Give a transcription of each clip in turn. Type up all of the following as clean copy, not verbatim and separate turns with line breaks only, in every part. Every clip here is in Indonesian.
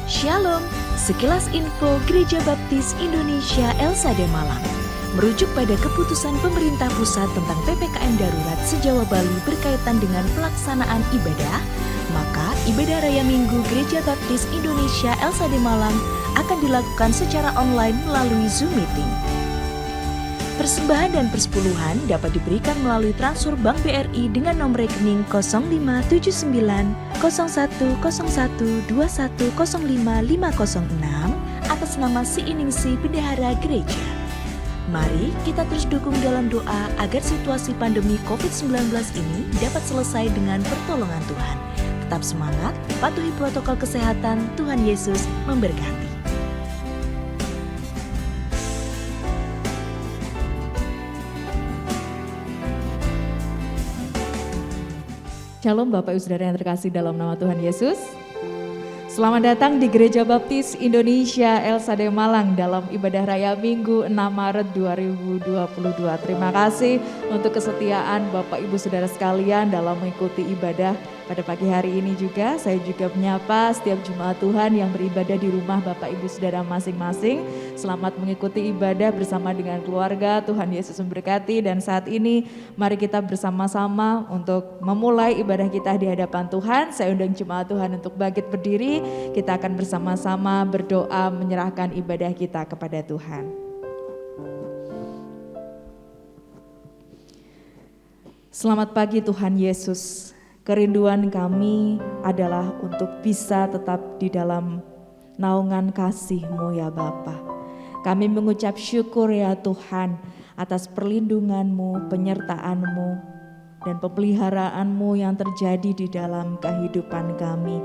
Shalom, sekilas info Gereja Baptis Indonesia Elsade Malang. Merujuk pada keputusan pemerintah pusat tentang PPKM darurat se-Jawa Bali berkaitan dengan pelaksanaan ibadah, maka ibadah Raya Minggu Gereja Baptis Indonesia Elsade Malang akan dilakukan secara online melalui Zoom Meeting. Persembahan dan persepuluhan dapat diberikan melalui transfer Bank BRI dengan nomor rekening 0579 0101 2105 506 atas nama Siiningsih Bendahara Gereja. Mari kita terus dukung dalam doa agar situasi pandemi COVID-19 ini dapat selesai dengan pertolongan Tuhan. Tetap semangat, patuhi protokol kesehatan, Tuhan Yesus memberkati.
Shalom Bapak Ibu Saudara yang terkasih dalam nama Tuhan Yesus. Selamat datang di Gereja Baptis Indonesia Elsade Malang dalam ibadah Raya Minggu 6 Maret 2022. Terima kasih untuk kesetiaan Bapak Ibu Saudara sekalian dalam mengikuti ibadah pada pagi hari ini juga. Saya juga menyapa setiap jemaat Tuhan yang beribadah di rumah Bapak Ibu Saudara masing-masing. Selamat mengikuti ibadah bersama dengan keluarga. Tuhan Yesus memberkati, dan saat ini mari kita bersama-sama untuk memulai ibadah kita di hadapan Tuhan. Saya undang jemaat Tuhan untuk bangkit berdiri. Kita akan bersama-sama berdoa menyerahkan ibadah kita kepada Tuhan. Selamat pagi Tuhan Yesus. Kerinduan kami adalah untuk bisa tetap di dalam naungan kasih-Mu ya Bapa. Kami mengucap syukur ya Tuhan atas perlindungan-Mu, penyertaan-Mu, dan pemeliharaan-Mu yang terjadi di dalam kehidupan kami.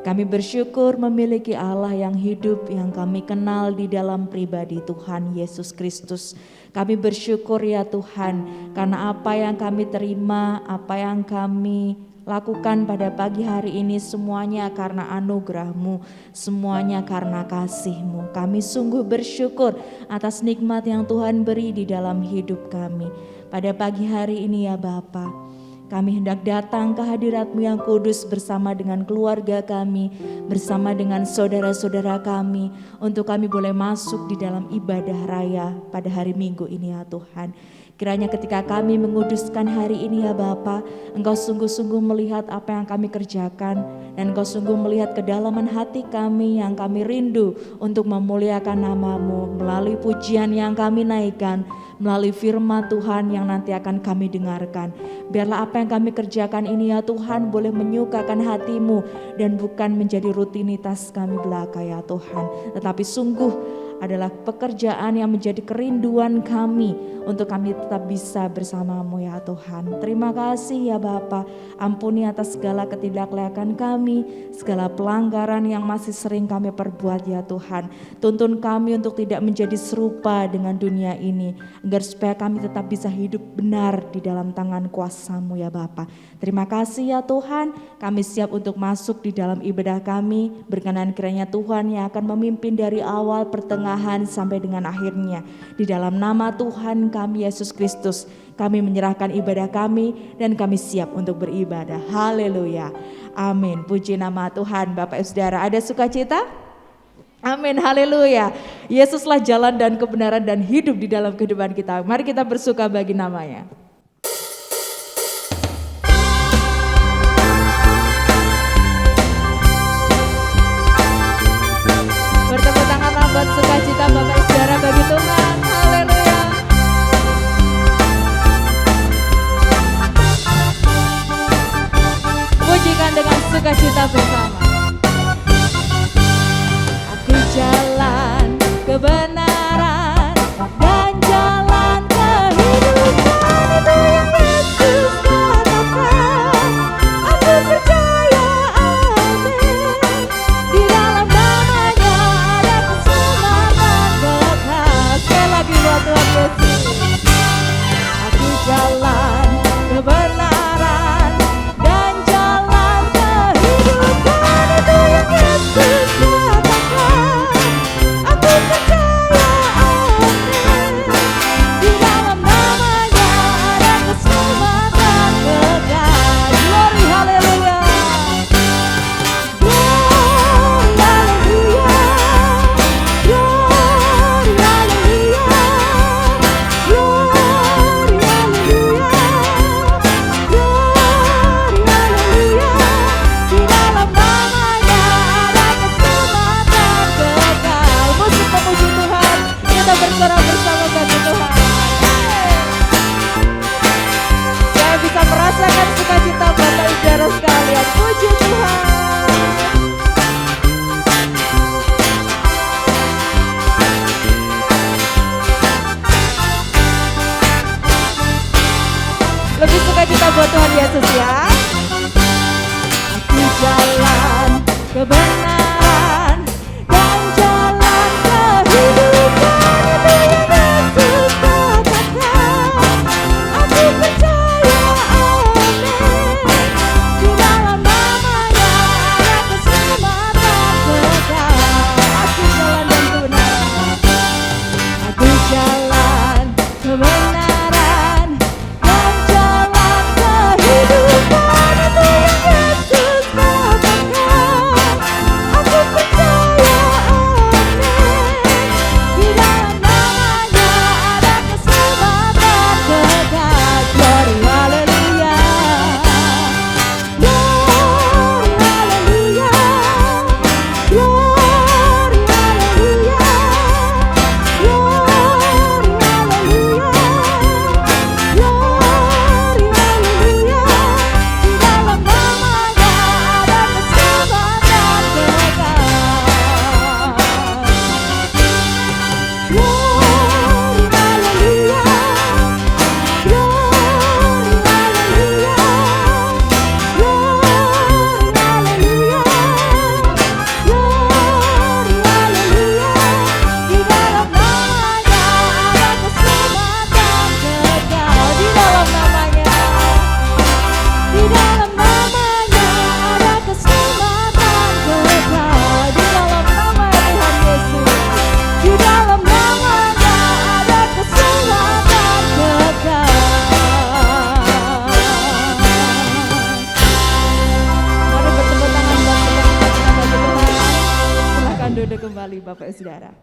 Kami bersyukur memiliki Allah yang hidup yang kami kenal di dalam pribadi Tuhan Yesus Kristus. Kami bersyukur ya Tuhan karena apa yang kami terima, apa yang kami lakukan pada pagi hari ini semuanya karena anugerah-Mu, semuanya karena kasih-Mu. Kami sungguh bersyukur atas nikmat yang Tuhan beri di dalam hidup kami. Pada pagi hari ini ya Bapa, kami hendak datang ke hadirat-Mu yang kudus bersama dengan keluarga kami, bersama dengan saudara-saudara kami, untuk kami boleh masuk di dalam ibadah raya pada hari Minggu ini ya Tuhan. Kiranya ketika kami menguduskan hari ini ya Bapa, Engkau sungguh-sungguh melihat apa yang kami kerjakan, dan Engkau sungguh melihat kedalaman hati kami yang kami rindu untuk memuliakan nama-Mu melalui pujian yang kami naikkan, melalui firman Tuhan yang nanti akan kami dengarkan. Biarlah apa yang kami kerjakan ini ya Tuhan boleh menyukakan hati-Mu dan bukan menjadi rutinitas kami belaka ya Tuhan, tetapi sungguh adalah pekerjaan yang menjadi kerinduan kami untuk kami tetap bisa bersama-Mu ya Tuhan. Terima kasih ya Bapa, ampuni atas segala ketidaklayakan kami, segala pelanggaran yang masih sering kami perbuat ya Tuhan. Tuntun kami untuk tidak menjadi serupa dengan dunia ini, agar supaya kami tetap bisa hidup benar di dalam tangan kuasa-Mu ya Bapa. Terima kasih ya Tuhan, kami siap untuk masuk di dalam ibadah kami. Berkenan kiranya Tuhan yang akan memimpin dari awal, pertengahan sampai dengan akhirnya. Di dalam nama Tuhan kami Yesus Kristus, kami menyerahkan ibadah kami dan kami siap untuk beribadah. Haleluya. Amin. Puji nama Tuhan. Bapak Ibu Saudara, ada sukacita? Amin, haleluya. Yesuslah jalan dan kebenaran dan hidup di dalam kehidupan kita. Mari kita bersuka bagi namanya. Bertepuk tangan buat sukacita Bapak Ibu Saudara bagi Tuhan. Haleluya. Pujikan dengan sukacita bersama. Aku jalan kebenaran dan jalan kehidupan, itu yang Yesus katakan. Aku percaya, amin. Di dalam namanya ada keselamatan kekal. Sekali lagi buat Tuhan Yesus. Aku jalan kebenaran dan jalan kehidupan, kembali Bapak Saudara.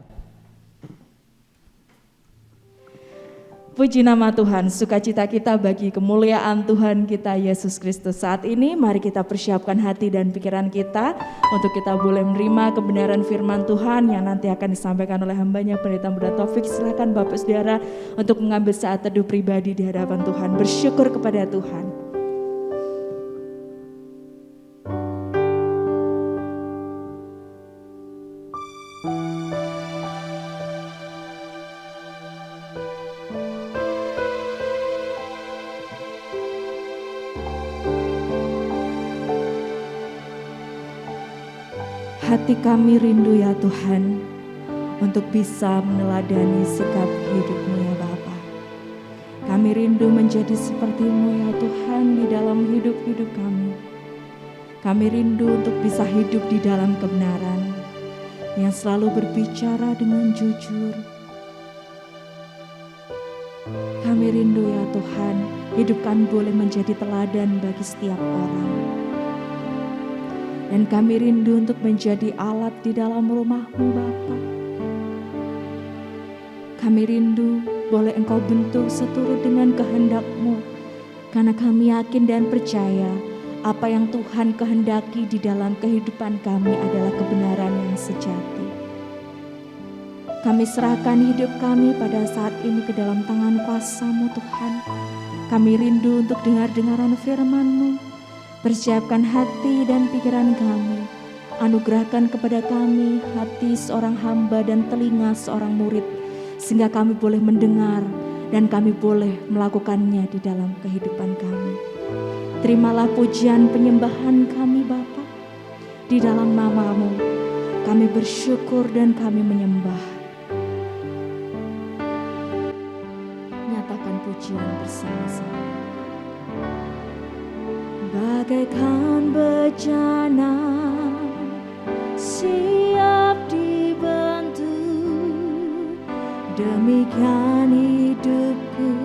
Puji nama Tuhan, sukacita kita bagi kemuliaan Tuhan kita Yesus Kristus. Saat ini mari kita persiapkan hati dan pikiran kita untuk kita boleh menerima kebenaran firman Tuhan yang nanti akan disampaikan oleh hambanya Pendeta Muda Taufik. Silakan Bapak Saudara untuk mengambil saat teduh pribadi di hadapan Tuhan, bersyukur kepada Tuhan. Hati kami rindu ya Tuhan, untuk bisa meneladani sikap hidup-Mu ya Bapa. Kami rindu menjadi seperti-Mu ya Tuhan di dalam hidup-hidup kami. Kami rindu untuk bisa hidup di dalam kebenaran, yang selalu berbicara dengan jujur. Kami rindu ya Tuhan, hidup kami boleh menjadi teladan bagi setiap orang. Dan kami rindu untuk menjadi alat di dalam rumah-Mu Bapa. Kami rindu boleh Engkau bentuk seturut dengan kehendak-Mu, karena kami yakin dan percaya apa yang Tuhan kehendaki di dalam kehidupan kami adalah kebenaran yang sejati. Kami serahkan hidup kami pada saat ini ke dalam tangan kuasa-Mu Tuhan. Kami rindu untuk dengar-dengaran firman-Mu. Persiapkan hati dan pikiran kami. Anugerahkan kepada kami hati seorang hamba dan telinga seorang murid, sehingga kami boleh mendengar dan kami boleh melakukannya di dalam kehidupan kami. Terimalah pujian penyembahan kami Bapa. Di dalam nama-Mu kami bersyukur dan kami menyembah. Nyatakan pujian bersama-sama. Bagaikan bejana siap dibantu, demikian hidupku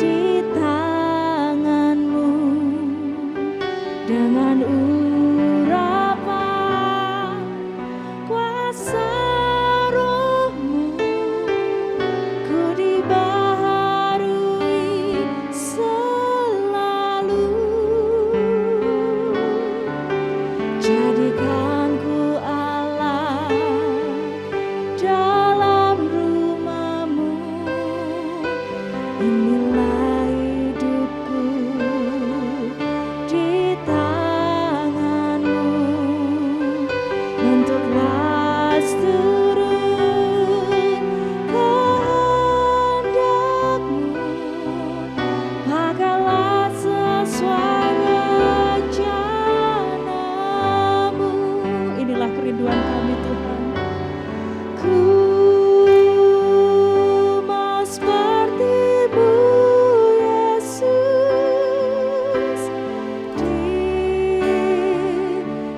di tangan-Mu. Dengan urapan kuasa Roh-Mu, ku dibaharui selalu. Jadikan ku Allah dalam rumah-Mu. Inilah hidupku di tangan-Mu. Bentuklah seturut kehendak-Mu. Pakailah sesuai rencana-Mu. Inilah kerinduan kami Tuhan. Ku mau seperti-Mu Yesus,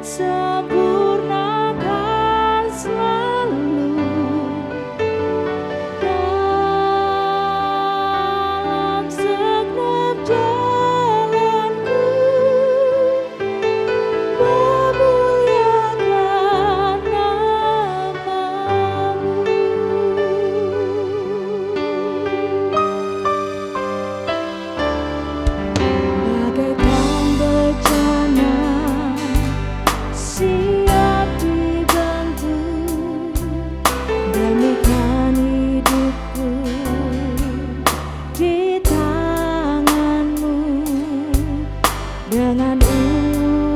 disempurnakan selalu dalam segenap jalanku, memuliakan nama-Mu. Bagaikan bejana siap dibantu, demikian hidupku di tangan-Mu. Dengan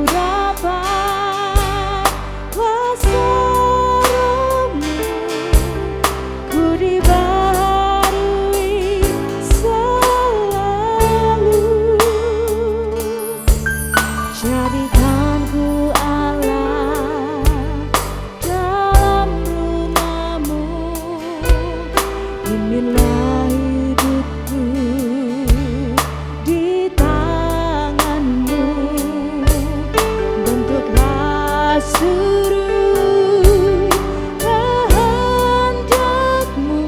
urapan kuasa Roh-Mu, ku dibaharui selalu. Jadikan ku Allah dalam rumah-Mu. Inilah hidupku di tangan-Mu. Bentuklah seturut kehendak-Mu.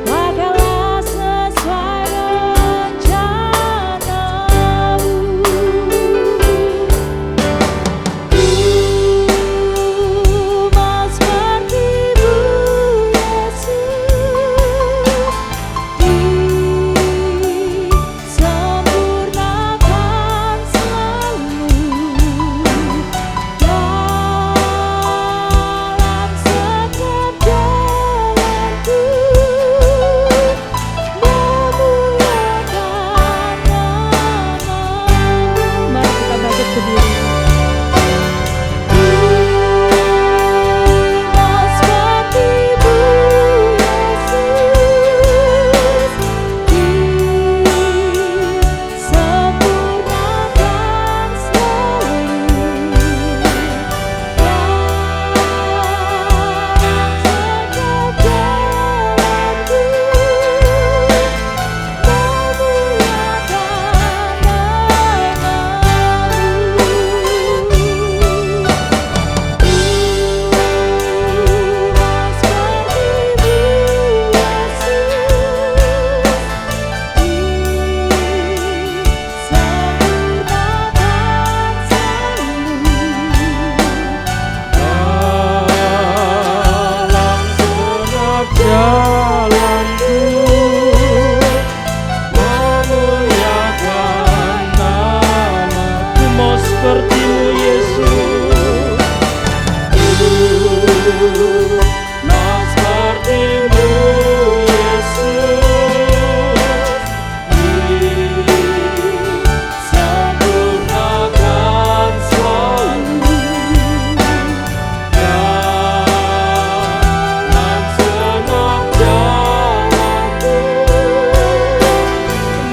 Pakailah sesuai rencana-Mu. Ku
nah seperti-Mu Yesus, disempurnakan selalu. Jangan senang jalanku,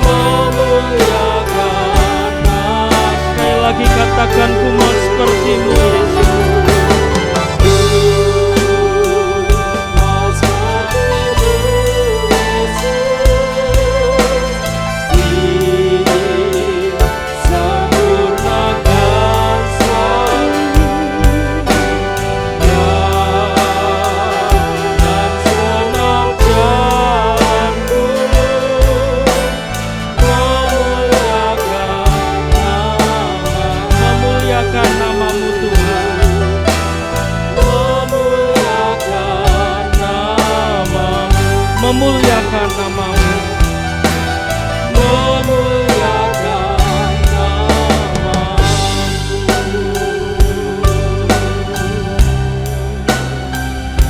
memuliakan Nama. Sekali lagi katakan, ku mau seperti-Mu Yesus. Memuliakan nama-Mu, memuliakan nama-Mu.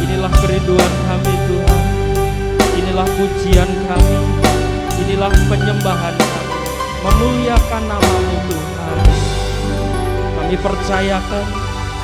Inilah kerinduan kami Tuhan, inilah pujian kami, inilah penyembahan kami, memuliakan nama-Mu Tuhan. Kami percayakan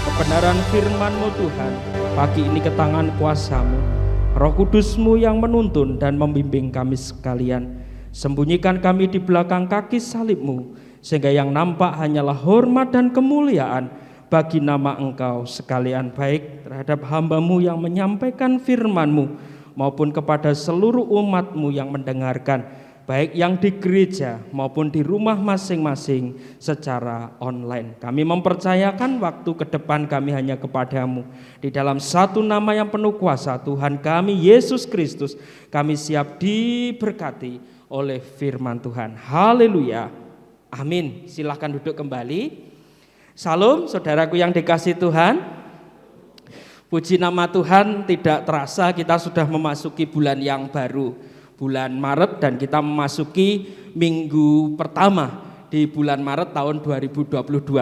kebenaran firman-Mu Tuhan, pagi ini ke tangan kuasa-Mu. Roh Kudus-Mu yang menuntun dan membimbing kami sekalian. Sembunyikan kami di belakang kaki salib-Mu, sehingga yang nampak hanyalah hormat dan kemuliaan bagi nama Engkau sekalian, baik terhadap hamba-Mu yang menyampaikan firman-Mu, maupun kepada seluruh umat-Mu yang mendengarkan, baik yang di gereja maupun di rumah masing-masing secara online. Kami mempercayakan waktu ke depan kami hanya kepada-Mu. Di dalam satu nama yang penuh kuasa, Tuhan kami Yesus Kristus, kami siap diberkati oleh firman Tuhan. Haleluya. Amin. Silahkan duduk kembali. Salam saudaraku yang dikasihi Tuhan. Puji nama Tuhan, tidak terasa kita sudah memasuki bulan yang baru, bulan Maret, dan kita memasuki minggu pertama di bulan Maret tahun 2022.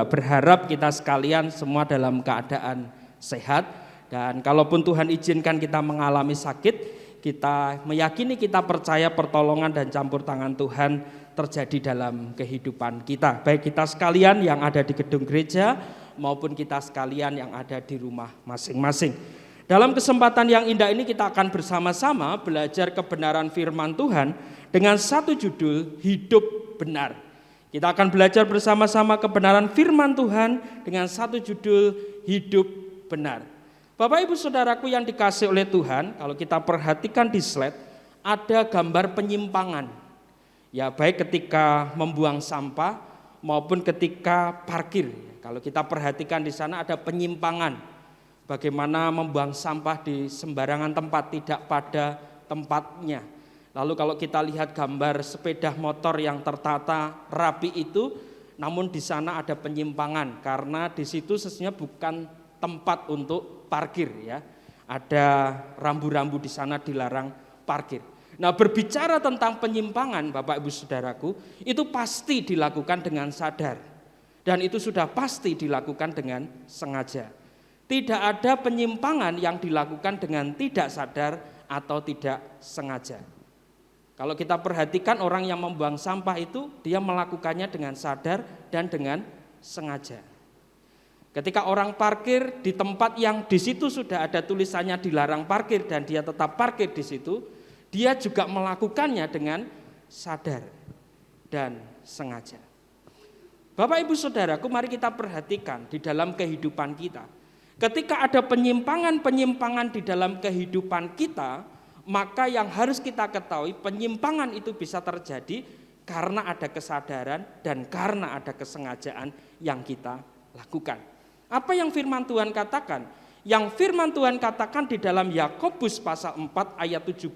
Berharap kita sekalian semua dalam keadaan sehat, dan kalaupun Tuhan izinkan kita mengalami sakit, kita meyakini, kita percaya pertolongan dan campur tangan Tuhan terjadi dalam kehidupan kita, baik kita sekalian yang ada di gedung gereja maupun kita sekalian yang ada di rumah masing-masing. Dalam kesempatan yang indah ini kita akan bersama-sama belajar kebenaran firman Tuhan dengan satu judul, Hidup Benar. Kita akan belajar bersama-sama kebenaran firman Tuhan dengan satu judul, Hidup Benar. Bapak Ibu Saudaraku yang dikasihi oleh Tuhan, kalau kita perhatikan di slide ada gambar penyimpangan. Ya, baik ketika membuang sampah maupun ketika parkir. Kalau kita perhatikan di sana ada penyimpangan. Bagaimana membuang sampah di sembarangan tempat, tidak pada tempatnya. Lalu kalau kita lihat gambar sepeda motor yang tertata rapi itu, namun di sana ada penyimpangan karena di situ sesungguhnya bukan tempat untuk parkir ya. Ada rambu-rambu di sana dilarang parkir. Nah, berbicara tentang penyimpangan Bapak Ibu Saudaraku, itu pasti dilakukan dengan sadar. Dan itu sudah pasti dilakukan dengan sengaja. Tidak ada penyimpangan yang dilakukan dengan tidak sadar atau tidak sengaja. Kalau kita perhatikan orang yang membuang sampah itu, dia melakukannya dengan sadar dan dengan sengaja. Ketika orang parkir di tempat yang di situ sudah ada tulisannya dilarang parkir dan dia tetap parkir di situ, dia juga melakukannya dengan sadar dan sengaja. Bapak Ibu Saudaraku, mari kita perhatikan di dalam kehidupan kita. Ketika ada penyimpangan-penyimpangan di dalam kehidupan kita, maka yang harus kita ketahui, penyimpangan itu bisa terjadi karena ada kesadaran dan karena ada kesengajaan yang kita lakukan. Apa yang firman Tuhan katakan? Yang firman Tuhan katakan di dalam Yakobus pasal 4 ayat 17,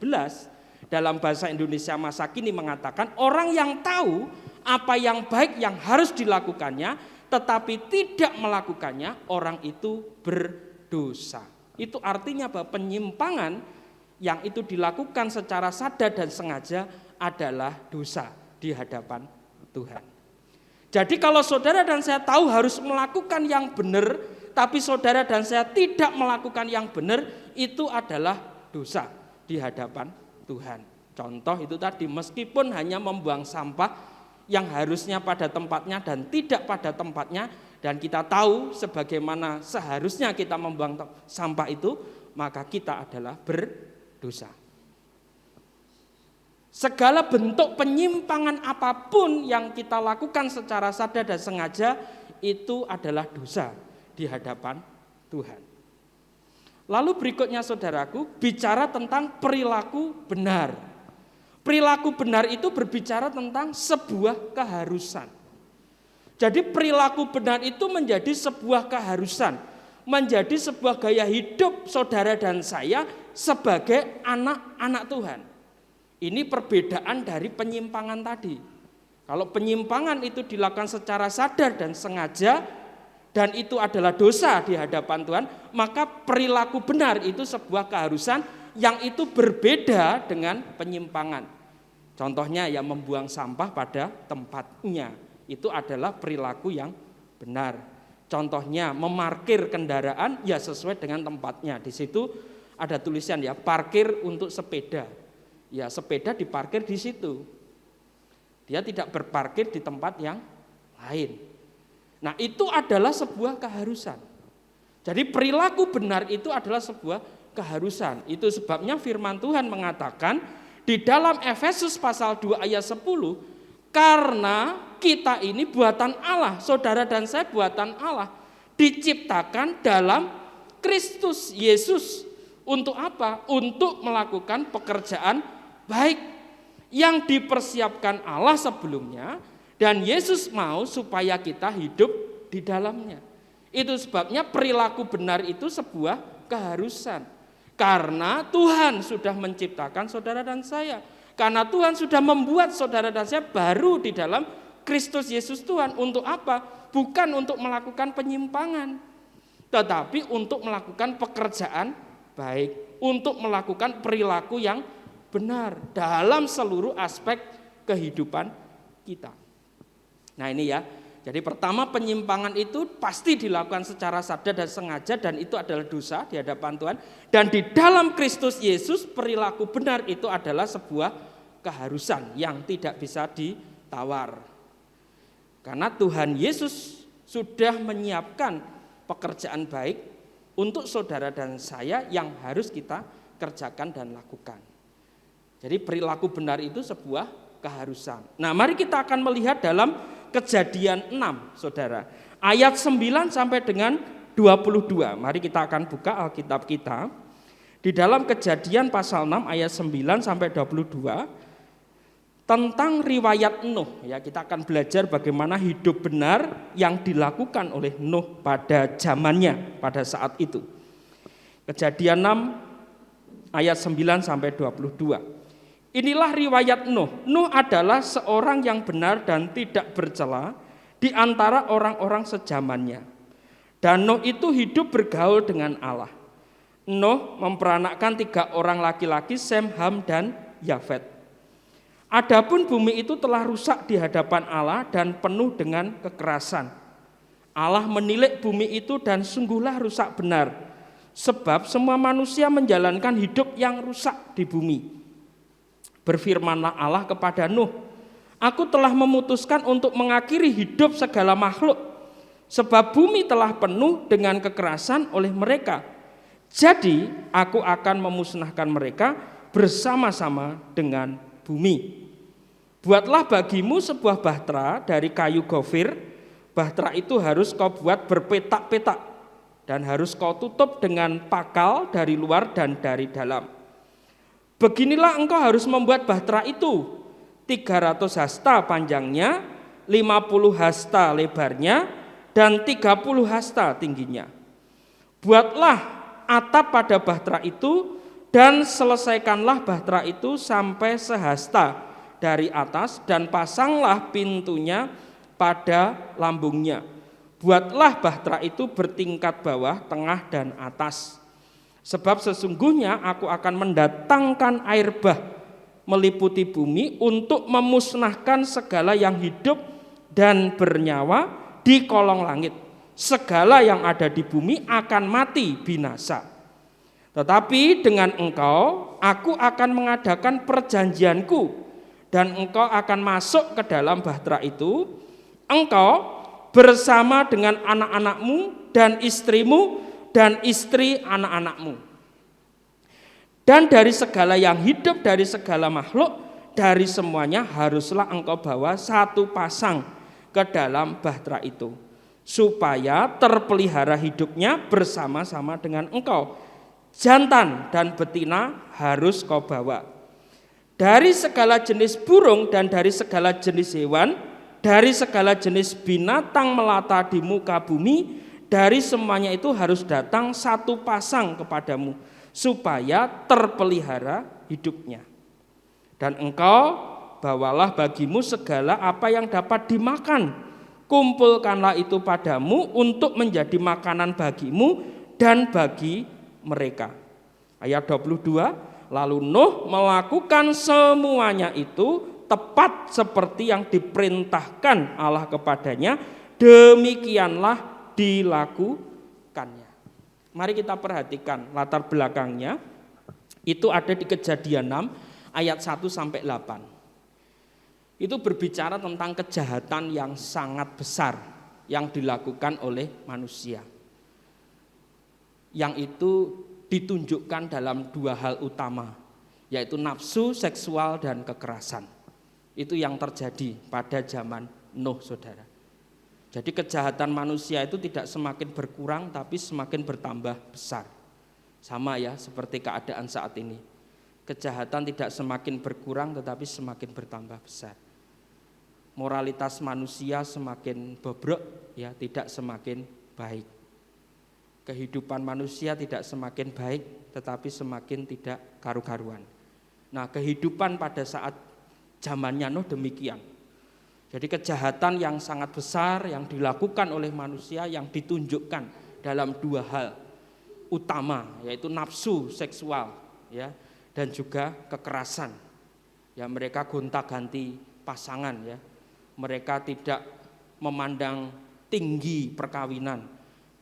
dalam bahasa Indonesia masa kini mengatakan, orang yang tahu apa yang baik yang harus dilakukannya, tetapi tidak melakukannya, orang itu berdosa. Itu artinya bahwa penyimpangan yang itu dilakukan secara sadar dan sengaja adalah dosa di hadapan Tuhan. Jadi kalau saudara dan saya tahu harus melakukan yang benar, tapi saudara dan saya tidak melakukan yang benar, itu adalah dosa di hadapan Tuhan. Contoh itu tadi, meskipun hanya membuang sampah yang harusnya pada tempatnya dan tidak pada tempatnya, dan kita tahu sebagaimana seharusnya kita membuang sampah itu, maka kita adalah berdosa. Segala bentuk penyimpangan apapun yang kita lakukan secara sadar dan sengaja itu adalah dosa di hadapan Tuhan. Lalu berikutnya saudaraku, bicara tentang perilaku benar. Perilaku benar itu berbicara tentang sebuah keharusan. Jadi perilaku benar itu menjadi sebuah keharusan, menjadi sebuah gaya hidup saudara dan saya sebagai anak-anak Tuhan. Ini perbedaan dari penyimpangan tadi. Kalau penyimpangan itu dilakukan secara sadar dan sengaja, dan itu adalah dosa di hadapan Tuhan, maka perilaku benar itu sebuah keharusan yang itu berbeda dengan penyimpangan. Contohnya ya membuang sampah pada tempatnya, itu adalah perilaku yang benar. Contohnya memarkir kendaraan ya sesuai dengan tempatnya. Di situ ada tulisan ya, parkir untuk sepeda. Ya sepeda diparkir di situ. Dia tidak berparkir di tempat yang lain. Nah itu adalah sebuah keharusan. Jadi perilaku benar itu adalah sebuah keharusan. Itu sebabnya firman Tuhan mengatakan di dalam Efesus pasal 2 ayat 10, karena kita ini buatan Allah, saudara dan saya buatan Allah, diciptakan dalam Kristus Yesus. Untuk apa? Untuk melakukan pekerjaan baik yang dipersiapkan Allah sebelumnya, dan Yesus mau supaya kita hidup di dalamnya. Itu sebabnya perilaku benar itu sebuah keharusan. Karena Tuhan sudah menciptakan saudara dan saya. Karena Tuhan sudah membuat saudara dan saya baru di dalam Kristus Yesus Tuhan. Untuk apa? Bukan untuk melakukan penyimpangan, tetapi untuk melakukan pekerjaan baik, untuk melakukan perilaku yang benar dalam seluruh aspek kehidupan kita. Nah ini ya, jadi pertama penyimpangan itu pasti dilakukan secara sadar dan sengaja, dan itu adalah dosa di hadapan Tuhan. Dan di dalam Kristus Yesus perilaku benar itu adalah sebuah keharusan yang tidak bisa ditawar. Karena Tuhan Yesus sudah menyiapkan pekerjaan baik untuk saudara dan saya yang harus kita kerjakan dan lakukan. Jadi perilaku benar itu sebuah keharusan. Nah mari kita akan melihat dalam Kejadian 6 saudara, ayat 9 sampai dengan 22. Mari kita akan buka Alkitab kita. Di dalam Kejadian pasal 6 ayat 9 sampai 22 tentang riwayat Nuh. Ya, kita akan belajar bagaimana hidup benar yang dilakukan oleh Nuh pada zamannya, pada saat itu. Kejadian 6 ayat 9 sampai 22. Inilah riwayat Nuh. Nuh adalah seorang yang benar dan tidak bercela di antara orang-orang sejamannya. Dan Nuh itu hidup bergaul dengan Allah. Nuh memperanakkan 3 orang laki-laki, Sem, Ham, dan Yafet. Adapun bumi itu telah rusak di hadapan Allah dan penuh dengan kekerasan. Allah menilik bumi itu dan sungguhlah rusak benar, sebab semua manusia menjalankan hidup yang rusak di bumi. Berfirmanlah Allah kepada Nuh, aku telah memutuskan untuk mengakhiri hidup segala makhluk, sebab bumi telah penuh dengan kekerasan oleh mereka. Jadi aku akan memusnahkan mereka bersama-sama dengan bumi. Buatlah bagimu sebuah bahtera dari kayu gofir. Bahtera itu harus kau buat berpetak-petak dan harus kau tutup dengan pakal dari luar dan dari dalam. Beginilah engkau harus membuat bahtera itu, 300 hasta panjangnya, 50 hasta lebarnya, dan 30 hasta tingginya. Buatlah atap pada bahtera itu dan selesaikanlah bahtera itu sampai sehasta dari atas dan pasanglah pintunya pada lambungnya. Buatlah bahtera itu bertingkat bawah, tengah, dan atas. Sebab sesungguhnya aku akan mendatangkan air bah meliputi bumi untuk memusnahkan segala yang hidup dan bernyawa di kolong langit, segala yang ada di bumi akan mati binasa. Tetapi dengan engkau, aku akan mengadakan perjanjianku, dan engkau akan masuk ke dalam bahtera itu, engkau bersama dengan anak-anakmu dan istrimu dan istri anak-anakmu. Dan dari segala yang hidup, dari segala makhluk, dari semuanya haruslah engkau bawa satu pasang ke dalam bahtera itu, supaya terpelihara hidupnya bersama-sama dengan engkau. Jantan dan betina harus kau bawa. Dari segala jenis burung dan dari segala jenis hewan, dari segala jenis binatang melata di muka bumi, dari semuanya itu harus datang satu pasang kepadamu, supaya terpelihara hidupnya. Dan engkau bawalah bagimu segala apa yang dapat dimakan, kumpulkanlah itu padamu untuk menjadi makanan bagimu dan bagi mereka. Ayat 22, lalu Nuh melakukan semuanya itu tepat seperti yang diperintahkan Allah kepadanya, demikianlah dilakukannya. Mari kita perhatikan latar belakangnya. Itu ada di Kejadian 6 ayat 1 sampai 8. Itu berbicara tentang kejahatan yang sangat besar yang dilakukan oleh manusia. Yang itu ditunjukkan dalam dua hal utama, yaitu nafsu seksual dan kekerasan. Itu yang terjadi pada zaman Nuh, saudara. Jadi kejahatan manusia itu tidak semakin berkurang, tapi semakin bertambah besar. Sama ya, seperti keadaan saat ini. Kejahatan tidak semakin berkurang, tetapi semakin bertambah besar. Moralitas manusia semakin bobrok, ya, tidak semakin baik. Kehidupan manusia tidak semakin baik, tetapi semakin tidak karu-karuan. Nah, kehidupan pada saat zamannya Nuh demikian. Jadi kejahatan yang sangat besar yang dilakukan oleh manusia yang ditunjukkan dalam dua hal utama, yaitu nafsu seksual, ya, dan juga kekerasan. Ya, mereka gonta-ganti pasangan, ya. Mereka tidak memandang tinggi perkawinan,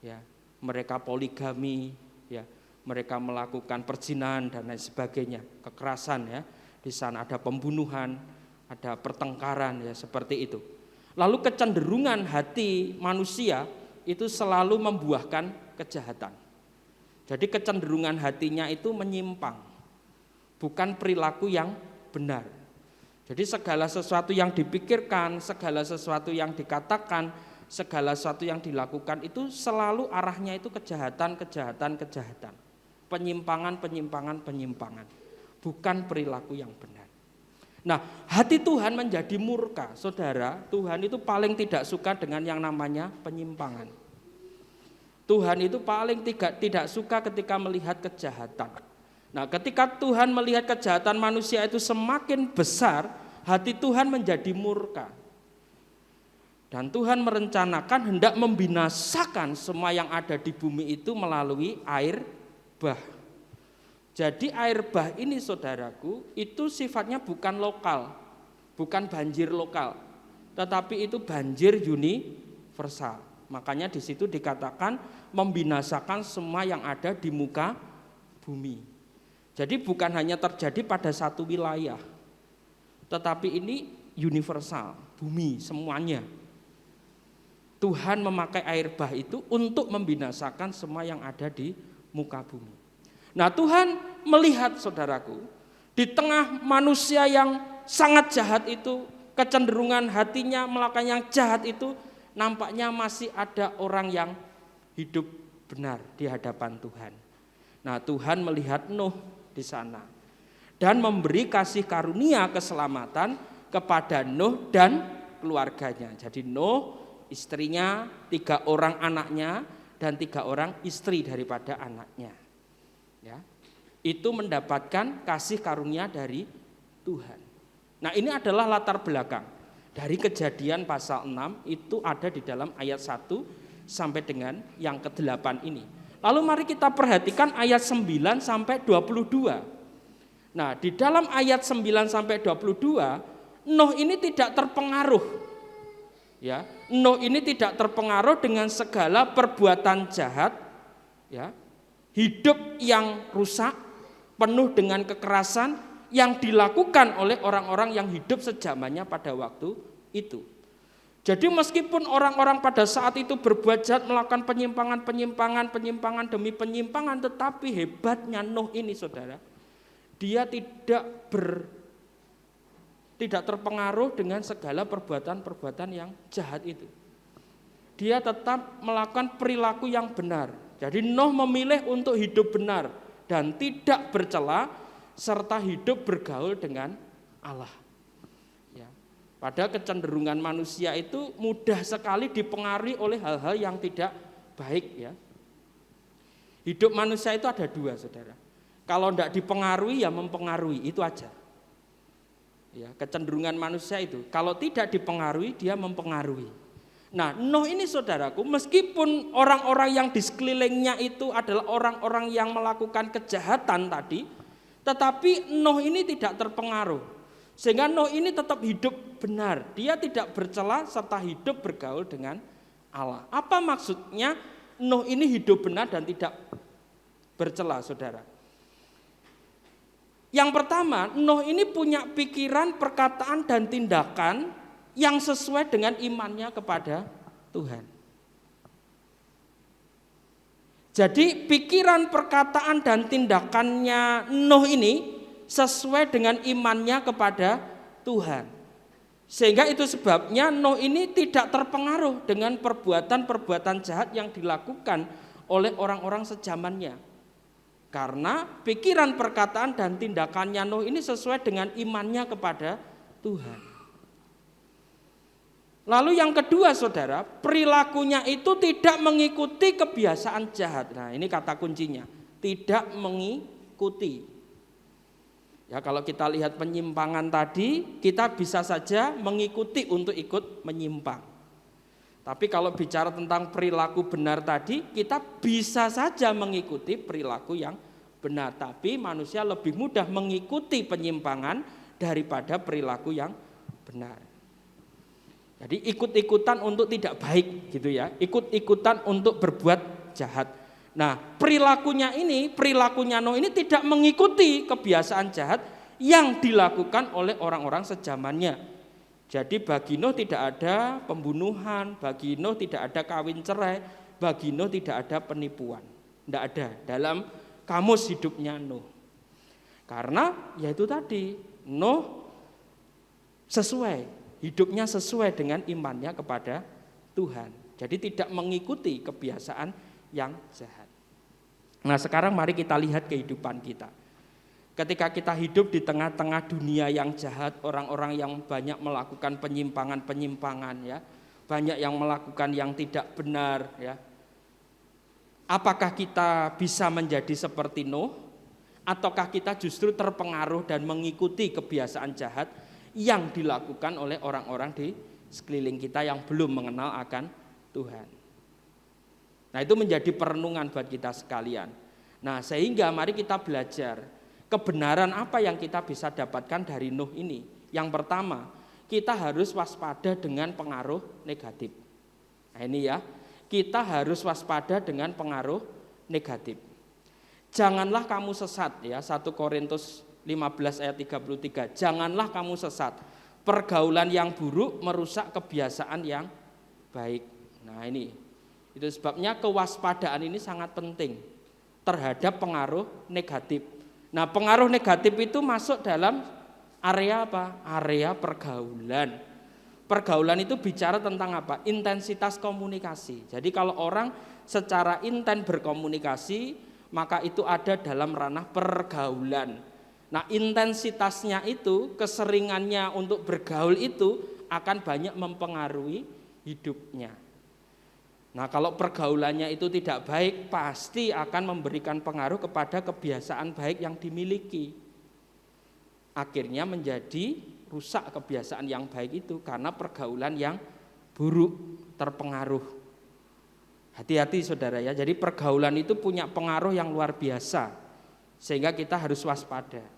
ya. Mereka poligami, ya, mereka melakukan perzinahan dan lain sebagainya, kekerasan, ya. Di sana ada pembunuhan, ada pertengkaran, ya, seperti itu. Lalu kecenderungan hati manusia itu selalu membuahkan kejahatan. Jadi kecenderungan hatinya itu menyimpang, bukan perilaku yang benar. Jadi segala sesuatu yang dipikirkan, segala sesuatu yang dikatakan, segala sesuatu yang dilakukan itu selalu arahnya itu kejahatan, penyimpangan, bukan perilaku yang benar. Nah, hati Tuhan menjadi murka, saudara. Tuhan itu paling tidak suka dengan yang namanya penyimpangan. Tuhan itu paling tidak suka ketika melihat kejahatan. Nah, ketika Tuhan melihat kejahatan manusia itu semakin besar, hati Tuhan menjadi murka. Dan Tuhan merencanakan hendak membinasakan semua yang ada di bumi itu melalui air bah. Jadi air bah ini, saudaraku, itu sifatnya bukan lokal, bukan banjir lokal, tetapi itu banjir universal. Makanya di situ dikatakan membinasakan semua yang ada di muka bumi. Jadi bukan hanya terjadi pada satu wilayah, tetapi ini universal, bumi semuanya. Tuhan memakai air bah itu untuk membinasakan semua yang ada di muka bumi. Nah, Tuhan melihat, saudaraku, di tengah manusia yang sangat jahat itu, kecenderungan hatinya melakukan yang jahat itu, nampaknya masih ada orang yang hidup benar di hadapan Tuhan. Nah, Tuhan melihat Nuh di sana dan memberi kasih karunia keselamatan kepada Nuh dan keluarganya. Jadi Nuh, istrinya, 3 orang anaknya, dan 3 orang istri daripada anaknya, ya, itu mendapatkan kasih karunia dari Tuhan. Nah, ini adalah latar belakang dari Kejadian pasal 6, itu ada di dalam ayat 1 sampai dengan yang ke-8 ini. Lalu mari kita perhatikan ayat 9 sampai 22. Nah, di dalam ayat 9 sampai 22, Nuh ini tidak terpengaruh, ya, Nuh ini tidak terpengaruh dengan segala perbuatan jahat, ya, hidup yang rusak, penuh dengan kekerasan yang dilakukan oleh orang-orang yang hidup sejamannya pada waktu itu. Jadi meskipun orang-orang pada saat itu berbuat jahat, melakukan penyimpangan demi penyimpangan, tetapi hebatnya Nuh ini, saudara, dia tidak terpengaruh dengan segala perbuatan-perbuatan yang jahat itu. Dia tetap melakukan perilaku yang benar. Jadi Nuh memilih untuk hidup benar dan tidak bercela serta hidup bergaul dengan Allah. Ya. Pada kecenderungan manusia itu mudah sekali dipengaruhi oleh hal-hal yang tidak baik, ya. Hidup manusia itu ada dua, saudara. Kalau tidak dipengaruhi ya mempengaruhi, itu aja. Ya, kecenderungan manusia itu kalau tidak dipengaruhi dia mempengaruhi. Nah, Nuh ini, saudaraku, meskipun orang-orang yang di sekelilingnya itu adalah orang-orang yang melakukan kejahatan tadi, tetapi Nuh ini tidak terpengaruh. Sehingga Nuh ini tetap hidup benar. Dia tidak bercela serta hidup bergaul dengan Allah. Apa maksudnya Nuh ini hidup benar dan tidak bercela, saudara? Yang pertama, Nuh ini punya pikiran, perkataan, dan tindakan yang sesuai dengan imannya kepada Tuhan. Jadi pikiran, perkataan, dan tindakannya Nuh ini sesuai dengan imannya kepada Tuhan. Sehingga itu sebabnya Nuh ini tidak terpengaruh dengan perbuatan-perbuatan jahat yang dilakukan oleh orang-orang sejamannya. Karena pikiran, perkataan, dan tindakannya Nuh ini sesuai dengan imannya kepada Tuhan. Lalu yang kedua, saudara, perilakunya itu tidak mengikuti kebiasaan jahat. Nah, ini kata kuncinya, tidak mengikuti. Ya, kalau kita lihat penyimpangan tadi, kita bisa saja mengikuti untuk ikut menyimpang. Tapi kalau bicara tentang perilaku benar tadi, kita bisa saja mengikuti perilaku yang benar. Tapi manusia lebih mudah mengikuti penyimpangan daripada perilaku yang benar. Jadi ikut-ikutan untuk tidak baik gitu ya, ikut-ikutan untuk berbuat jahat. Nah, perilakunya Nuh ini tidak mengikuti kebiasaan jahat yang dilakukan oleh orang-orang sejamannya. Jadi bagi Nuh tidak ada pembunuhan, bagi Nuh tidak ada kawin cerai, bagi Nuh tidak ada penipuan. Tidak ada dalam kamus hidupnya Nuh. Karena yaitu tadi, Nuh hidupnya sesuai dengan imannya kepada Tuhan. Jadi tidak mengikuti kebiasaan yang jahat. Nah, sekarang mari kita lihat kehidupan kita. Ketika kita hidup di tengah-tengah dunia yang jahat, orang-orang yang banyak melakukan penyimpangan-penyimpangan, ya, banyak yang melakukan yang tidak benar, ya. Apakah kita bisa menjadi seperti Nuh, ataukah kita justru terpengaruh dan mengikuti kebiasaan jahat yang dilakukan oleh orang-orang di sekeliling kita yang belum mengenal akan Tuhan? Nah, itu menjadi perenungan buat kita sekalian. Nah, sehingga mari kita belajar kebenaran apa yang kita bisa dapatkan dari Nuh ini. Yang pertama, kita harus waspada dengan pengaruh negatif. Nah, ini ya, kita harus waspada dengan pengaruh negatif. Janganlah kamu sesat, ya, 1 Korintus 15 ayat 33. Janganlah kamu sesat. Pergaulan yang buruk merusak kebiasaan yang baik. Nah, ini. Itu sebabnya kewaspadaan ini sangat penting terhadap pengaruh negatif. Nah, pengaruh negatif itu masuk dalam area apa? Area pergaulan. Pergaulan itu bicara tentang apa? Intensitas komunikasi. Jadi kalau orang secara intens berkomunikasi, maka itu ada dalam ranah pergaulan. Nah, intensitasnya itu, keseringannya untuk bergaul itu akan banyak mempengaruhi hidupnya. Nah, kalau pergaulannya itu tidak baik, pasti akan memberikan pengaruh kepada kebiasaan baik yang dimiliki. Akhirnya menjadi rusak kebiasaan yang baik itu karena pergaulan yang buruk terpengaruh. Hati-hati, saudara, ya. Jadi pergaulan itu punya pengaruh yang luar biasa, sehingga kita harus waspada.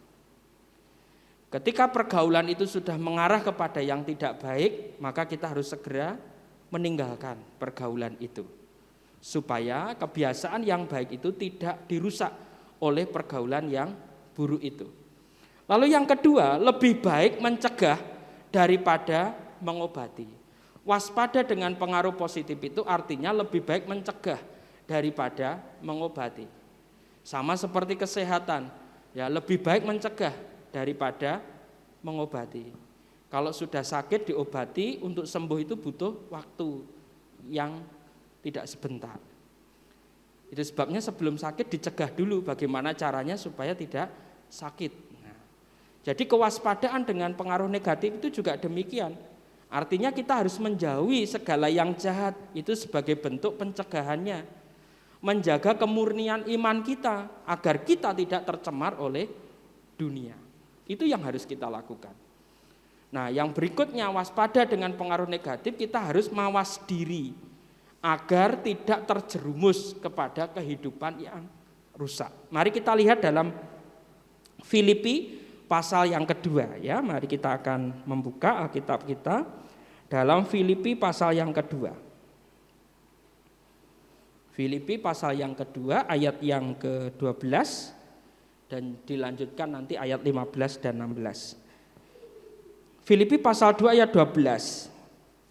Ketika pergaulan itu sudah mengarah kepada yang tidak baik, maka kita harus segera meninggalkan pergaulan itu. Supaya kebiasaan yang baik itu tidak dirusak oleh pergaulan yang buruk itu. Lalu yang kedua, lebih baik mencegah daripada mengobati. Waspada dengan pengaruh positif itu artinya lebih baik mencegah daripada mengobati. Sama seperti kesehatan, ya lebih baik mencegah daripada mengobati. Kalau sudah sakit diobati, untuk sembuh itu butuh waktu yang tidak sebentar. Itu sebabnya sebelum sakit dicegah dulu bagaimana caranya supaya tidak sakit. Nah, jadi kewaspadaan dengan pengaruh negatif itu juga demikian. Artinya kita harus menjauhi segala yang jahat, itu sebagai bentuk pencegahannya. Menjaga kemurnian iman kita agar kita tidak tercemar oleh dunia. Itu yang harus kita lakukan. Nah, yang berikutnya waspada dengan pengaruh negatif, kita harus mawas diri agar tidak terjerumus kepada kehidupan yang rusak. Mari kita lihat dalam Filipi pasal yang kedua ya. Mari kita akan membuka Alkitab kita dalam Filipi pasal yang kedua. Filipi pasal yang kedua ayat yang ke-12 dan dilanjutkan nanti ayat 15 dan 16. Filipi pasal 2 ayat 12.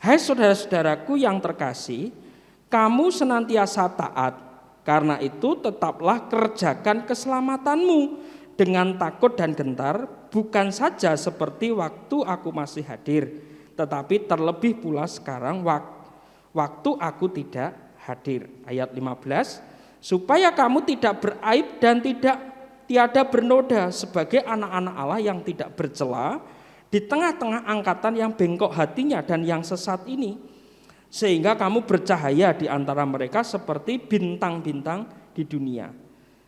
Hai saudara-saudaraku yang terkasih, kamu senantiasa taat, karena itu tetaplah kerjakan keselamatanmu dengan takut dan gentar, bukan saja seperti waktu aku masih hadir, tetapi terlebih pula sekarang waktu aku tidak hadir. Ayat 15, supaya kamu tidak beraib dan tiada bernoda sebagai anak-anak Allah yang tidak bercela di tengah-tengah angkatan yang bengkok hatinya dan yang sesat ini, sehingga kamu bercahaya di antara mereka seperti bintang-bintang di dunia,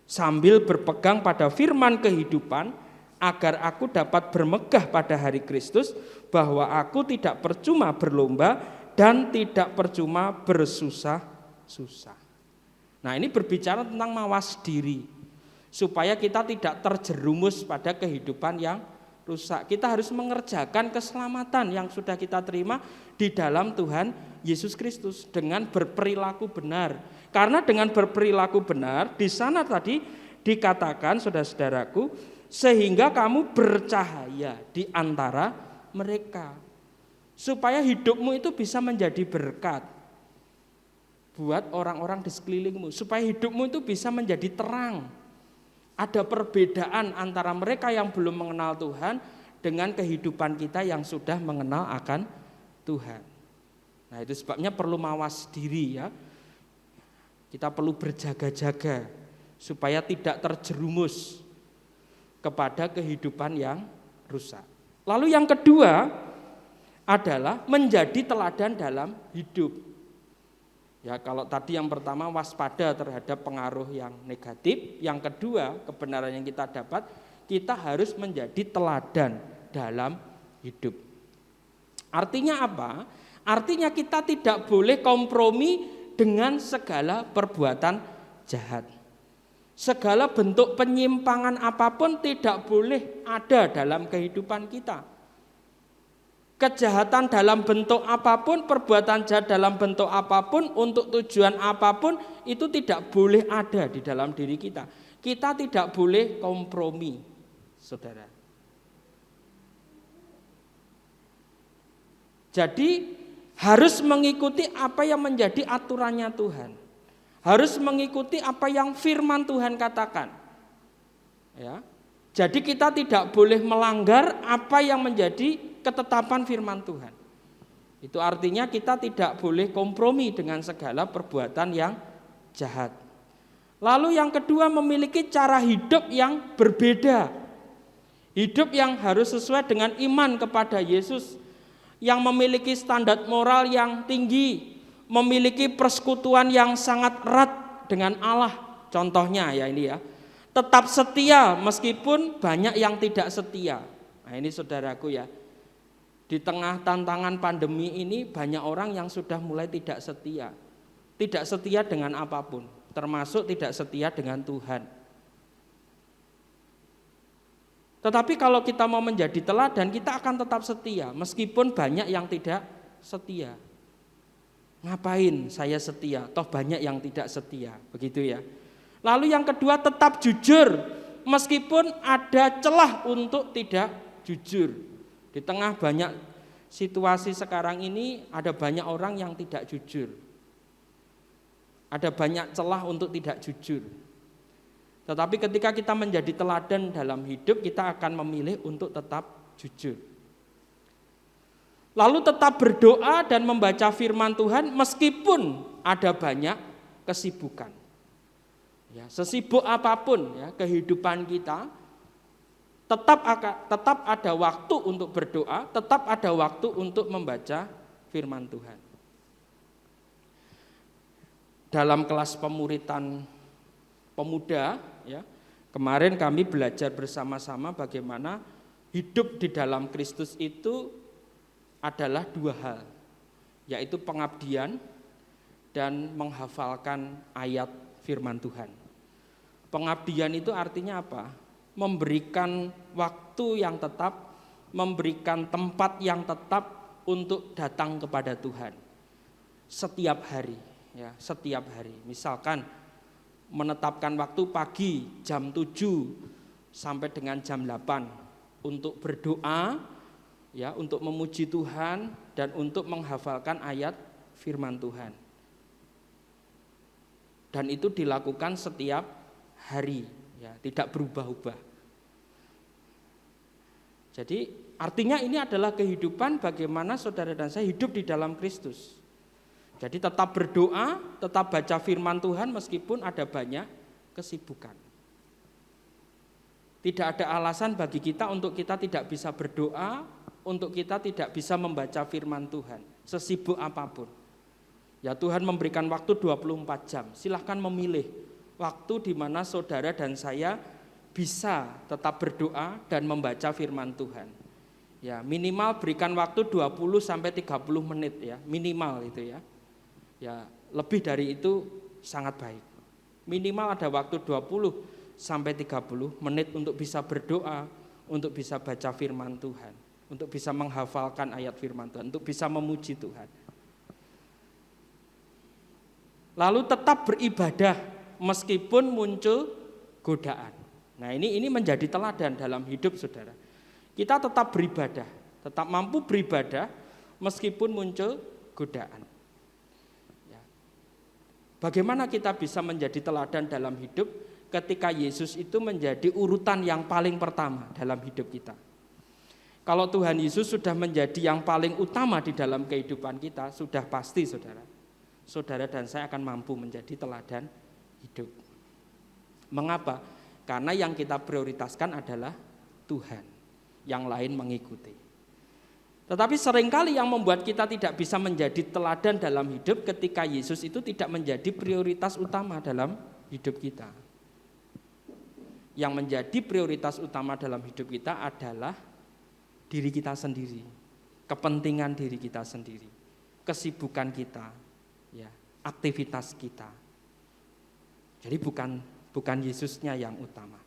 sambil berpegang pada firman kehidupan, agar aku dapat bermegah pada hari Kristus, bahwa aku tidak percuma berlomba dan tidak percuma bersusah-susah. Nah, ini berbicara tentang mawas diri, supaya kita tidak terjerumus pada kehidupan yang rusak. Kita harus mengerjakan keselamatan yang sudah kita terima di dalam Tuhan Yesus Kristus dengan berperilaku benar. Karena dengan berperilaku benar, di sana tadi dikatakan saudara-saudaraku, sehingga kamu bercahaya di antara mereka. Supaya hidupmu itu bisa menjadi berkat buat orang-orang di sekelilingmu. Supaya hidupmu itu bisa menjadi terang. Ada perbedaan antara mereka yang belum mengenal Tuhan dengan kehidupan kita yang sudah mengenal akan Tuhan. Nah, itu sebabnya perlu mawas diri ya. Kita perlu berjaga-jaga supaya tidak terjerumus kepada kehidupan yang rusak. Lalu yang kedua adalah menjadi teladan dalam hidup. Ya, kalau tadi yang pertama waspada terhadap pengaruh yang negatif, yang kedua kebenaran yang kita dapat, kita harus menjadi teladan dalam hidup. Artinya apa? Artinya kita tidak boleh kompromi dengan segala perbuatan jahat. Segala bentuk penyimpangan apapun tidak boleh ada dalam kehidupan kita. Kejahatan dalam bentuk apapun, perbuatan jahat dalam bentuk apapun, untuk tujuan apapun, itu tidak boleh ada di dalam diri kita. Kita tidak boleh kompromi, saudara. Jadi harus mengikuti apa yang menjadi aturannya Tuhan. Harus mengikuti apa yang firman Tuhan katakan. Ya. Jadi kita tidak boleh melanggar apa yang menjadi ketetapan firman Tuhan. Itu artinya kita tidak boleh kompromi dengan segala perbuatan yang jahat. Lalu yang kedua, memiliki cara hidup yang berbeda. Hidup yang harus sesuai dengan iman kepada Yesus, yang memiliki standar moral yang tinggi, memiliki persekutuan yang sangat erat dengan Allah. Contohnya ya ini ya, tetap setia meskipun banyak yang tidak setia. Nah ini saudaraku ya, di tengah tantangan pandemi ini banyak orang yang sudah mulai tidak setia. Tidak setia dengan apapun, termasuk tidak setia dengan Tuhan. Tetapi kalau kita mau menjadi teladan, kita akan tetap setia meskipun banyak yang tidak setia. Ngapain saya setia? Toh banyak yang tidak setia, begitu ya. Lalu yang kedua, tetap jujur meskipun ada celah untuk tidak jujur. Di tengah banyak situasi sekarang ini ada banyak orang yang tidak jujur. Ada banyak celah untuk tidak jujur. Tetapi ketika kita menjadi teladan dalam hidup, kita akan memilih untuk tetap jujur. Lalu tetap berdoa dan membaca firman Tuhan meskipun ada banyak kesibukan. Ya, sesibuk apapun ya kehidupan kita, tetap ada waktu untuk berdoa, tetap ada waktu untuk membaca firman Tuhan. Dalam kelas pemuritan pemuda, ya, kemarin kami belajar bersama-sama bagaimana hidup di dalam Kristus itu adalah dua hal, yaitu pengabdian dan menghafalkan ayat firman Tuhan. Pengabdian itu artinya apa? Memberikan waktu yang tetap, memberikan tempat yang tetap untuk datang kepada Tuhan setiap hari, ya, setiap hari. Misalkan menetapkan waktu pagi jam 7 sampai dengan jam 8 untuk berdoa, ya, untuk memuji Tuhan dan untuk menghafalkan ayat firman Tuhan. Dan itu dilakukan setiap hari, ya, tidak berubah-ubah. Jadi artinya ini adalah kehidupan bagaimana saudara dan saya hidup di dalam Kristus. Jadi tetap berdoa, tetap baca firman Tuhan meskipun ada banyak kesibukan. Tidak ada alasan bagi kita untuk kita tidak bisa berdoa, untuk kita tidak bisa membaca firman Tuhan, sesibuk apapun. Ya, Tuhan memberikan waktu 24 jam, silahkan memilih waktu di mana saudara dan saya bisa tetap berdoa dan membaca firman Tuhan. Ya, minimal berikan waktu 20 sampai 30 menit ya, minimal itu ya. Ya, lebih dari itu sangat baik. Minimal ada waktu 20 sampai 30 menit untuk bisa berdoa, untuk bisa baca firman Tuhan, untuk bisa menghafalkan ayat firman Tuhan, untuk bisa memuji Tuhan. Lalu tetap beribadah meskipun muncul godaan. Nah, ini menjadi teladan dalam hidup saudara. Kita tetap beribadah, tetap mampu beribadah meskipun muncul godaan. Ya. Bagaimana kita bisa menjadi teladan dalam hidup ketika Yesus itu menjadi urutan yang paling pertama dalam hidup kita? Kalau Tuhan Yesus sudah menjadi yang paling utama di dalam kehidupan kita, sudah pasti saudara dan saya akan mampu menjadi teladan hidup. Mengapa? Karena yang kita prioritaskan adalah Tuhan, yang lain mengikuti. Tetapi seringkali yang membuat kita tidak bisa menjadi teladan dalam hidup ketika Yesus itu tidak menjadi prioritas utama dalam hidup kita. Yang menjadi prioritas utama dalam hidup kita adalah diri kita sendiri, kepentingan diri kita sendiri, kesibukan kita, ya, aktivitas kita. Jadi bukan Yesusnya yang utama.